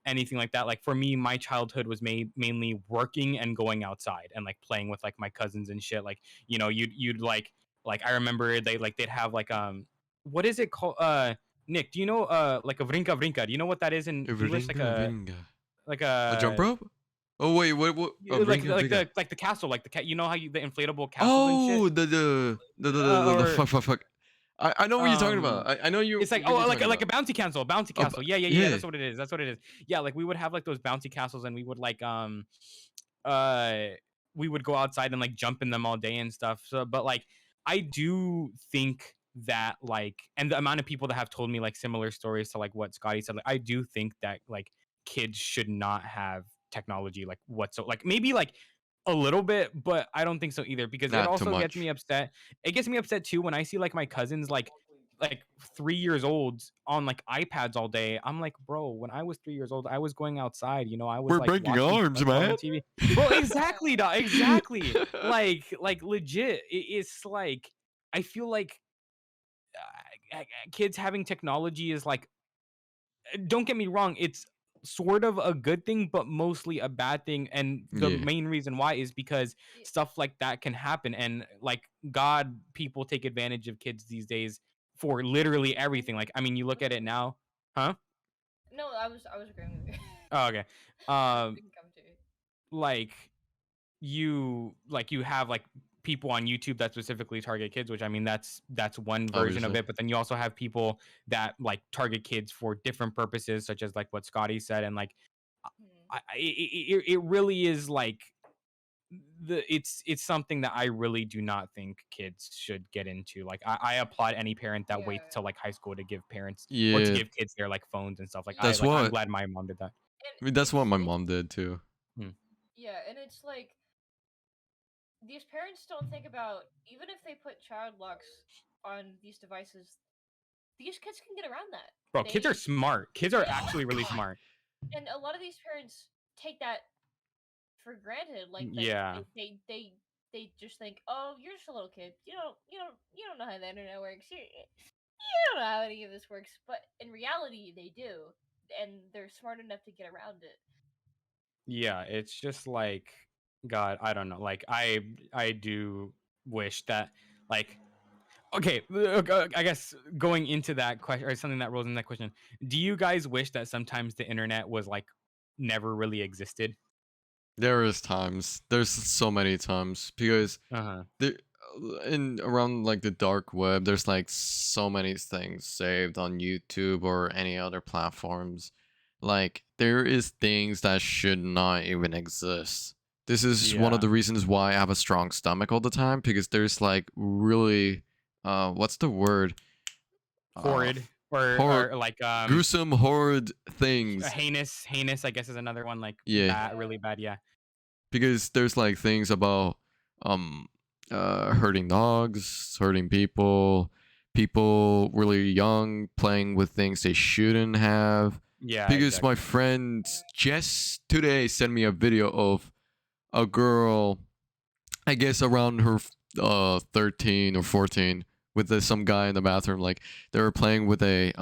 anything like that. Like for me, my childhood was mainly working and going outside and like playing with like my cousins and shit. Like you'd like I remember they'd have like what is it called? Nick, do you know like a vrinka vrinka? Do you know what that is in English? Vringa, Vringa. Like A jump rope? Oh wait, what? Oh, Vringa, Vringa. like the castle, like the cat. You know how the inflatable castles and shit. Oh, the Or fuck. I know what you're talking about. I know you. It's like what you're like talking like a about. bouncy castle, bouncy Oh, castle. Yeah, yeah, yeah. yeah. That's what it is. That's what it is. Yeah, like we would have like those bouncy castles, and we would like we would go outside and like jump in them all day and stuff. So, but like I do think that like, and the amount of people that have told me like similar stories to like what Scotty said, like I do think that like kids should not have technology like whatsoever. Like maybe like a little bit, but I don't think so either because it Not too also gets much. me upset. It gets me upset too when I see like my cousins like 3 years old on like iPads all day. I'm like, bro, when I was 3 years old, I was going outside. I was We're like breaking watching arms, SpongeBob man. on TV. Bro, exactly, dog, exactly. Like legit, it's like I feel like kids having technology is like, don't get me wrong, it's sort of a good thing, but mostly a bad thing. And the Yeah, main reason why is because stuff like that can happen. And like, God, people take advantage of kids these days for literally everything. Like, I mean, you look at it now, huh? No, I was agreeing with you. Oh, okay. We can come to it. Like you have like people on YouTube that specifically target kids, which I mean that's one version of obviously. it. But then you also have people that like target kids for different purposes, such as like what Scotty said, and like it really is like it's something that I really do not think kids should get into. Like I applaud any parent that waits till like high school to give parents or to Yeah, give kids their like phones and stuff. Like Yeah, I that's like I'm what. glad my mom did that. I mean, that's what my mom did too. Hmm. yeah, and it's like these parents don't think about even if they put child locks on these devices, these kids can get around that. Bro, kids are They smart. Kids are actually really smart. and a lot of these parents take that for granted. Like Yeah. they just think, oh, you're just a little kid. You don't know how the internet works. You don't know how any of this works. But in reality, they do, and they're smart enough to get around it. Yeah, it's just like God, I don't know. Like I do wish that like okay, I guess going into that question or something that rolls in that question. Do you guys wish that sometimes the internet was like never really existed? There is times. There's so many times because Uh-huh. there in around like the dark web. There's like so many things saved on YouTube or any other platforms. Like there is things that should not even exist. This is one of Yeah. the reasons why I have a strong stomach all the time because there's like really what's the word? Horrid Horror, or like gruesome, horrid things. heinous I guess is another one like Yeah, bad, really bad, yeah. because there's like things about um hurting dogs, hurting people really young playing with things they shouldn't have. Yeah, Because my exactly. friend just today sent me a video of a girl, I guess around her 13 or 14, with some guy in the bathroom. Like they were playing with a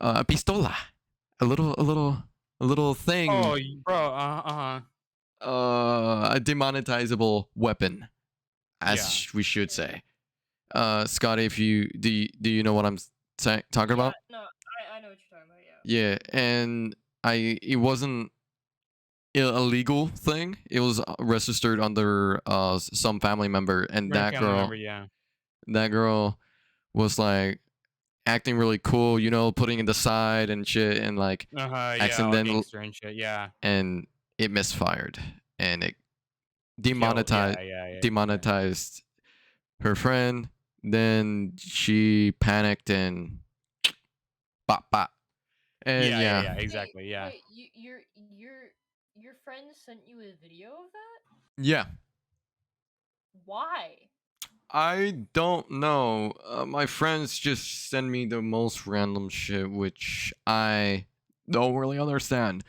pistola, a little thing, Oh, bro, uh-huh. a demonetizable weapon, as Yeah. we should say. Scotty, if you do you know what I'm talking about? No, I know what you're talking about. Yeah, and it wasn't a legal thing. It was registered under some family member, and Right, family member, yeah. that girl was like acting really cool, putting it aside and shit, and like Uh-huh, yeah, all accidental, gangster and shit, yeah. and it misfired, and it Kill, demonetized yeah. her friend. Then she panicked and bop bop. And Yeah, exactly, yeah. Wait, your friend sent you a video of that? Yeah. Why? I don't know. My friends just send me the most random shit, which I don't really understand.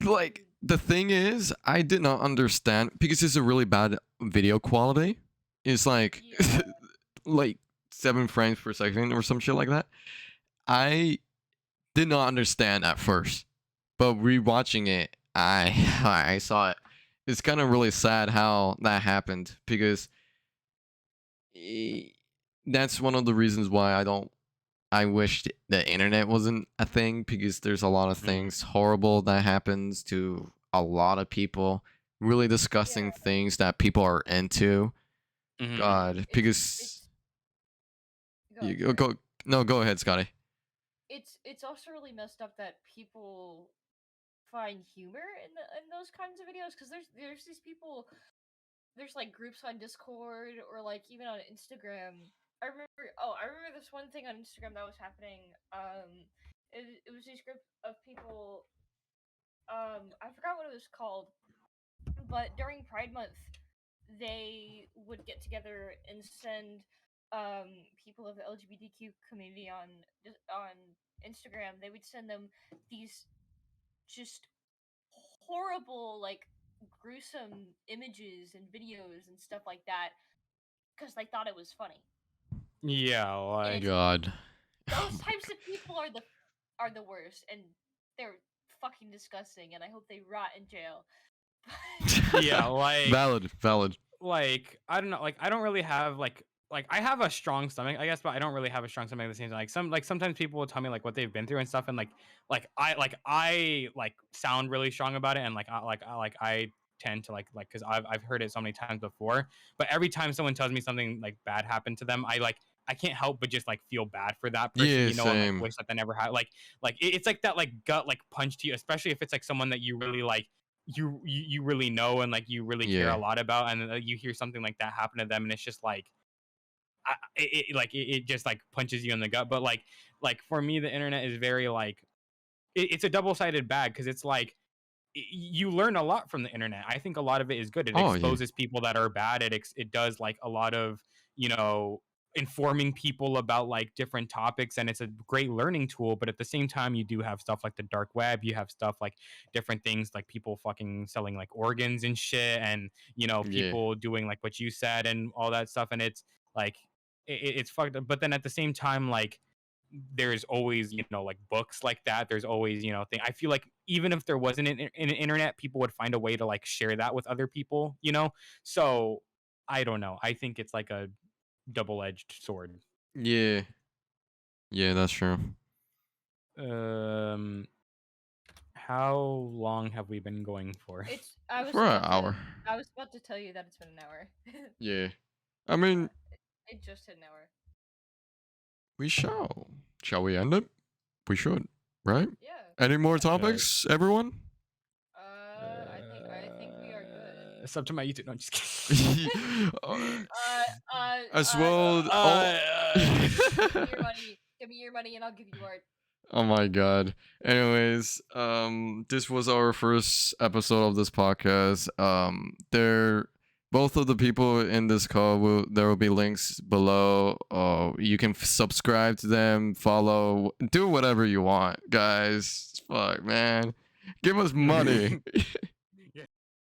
Like, the thing is, I did not understand because it's a really bad video quality. It's like, Yeah. like 7 frames per second or some shit like that. I did not understand at first, but rewatching it, I I saw it. It's kind of really sad how that happened because eh, that's one of the reasons why I wish the internet wasn't a thing because there's a lot of things horrible that happens to a lot of people. Really disgusting Yeah. things that people are into. Mhm. God, because Go ahead, you sorry. go no, go ahead, Scotty. It's also really messed up that people find humor in those kinds of videos, because there's these people, there's like groups on Discord or like even on Instagram. I remember this one thing on Instagram that was happening. It was this group of people. I forgot what it was called, but during Pride Month, they would get together and send people of the LGBTQ community on Instagram. They would send them these just horrible, like gruesome images and videos and stuff like that because they thought it was funny. Yeah, And like it's God. those types of people are the worst, and they're fucking disgusting. And I hope they rot in jail. yeah, like Valid. like I don't know, like I don't really have like I have a strong stomach, I guess, but I don't really have a strong stomach at the same time. Like sometimes people will tell me like what they've been through and stuff, and I like sound really strong about it, and I tend to like because I've heard it so many times before. But every time someone tells me something like bad happened to them, I can't help but just like feel bad for that person, Yeah, you know, and like same. wish that they never had it's like that like gut like punch to you, especially if it's like someone that you really like you really know and like you really care Yeah. a lot about, and you hear something like that happen to them, and it's just like it just like punches you in the gut. But like for me, the internet is very like it's a double-sided bag because it's like you learn a lot from the internet. I think a lot of it is good. It Oh yeah. exposes people that are bad. It does like a lot of, you know, informing people about like different topics, and it's a great learning tool. But at the same time, you do have stuff like the dark web. You have stuff like different things like people fucking selling like organs and shit, and you know Yeah. people doing like what you said and all that stuff. And it's like it's fucked up. But then at the same time, like there's always, you know, like books like that. There's always, you know, thing. I feel like even if there wasn't an internet, people would find a way to like share that with other people, you know. So I don't know, I think it's like a double-edged sword. Yeah. Yeah, that's true. How long have we been going for? For an hour. I was about to tell you that it's been an hour. Yeah. I mean, It just hit an hour. we shall. Shall we end it? We should, right? Yeah. Any more topics, everyone? I think we are good. Sub to my YouTube. No, I'm just kidding. As well. Give me your money and I'll give you art. Oh my god. Anyways, this was our first episode of this podcast. Both of the people in this call there will be links below. You can subscribe to them, follow, do whatever you want, guys. Fuck, man. Give us money.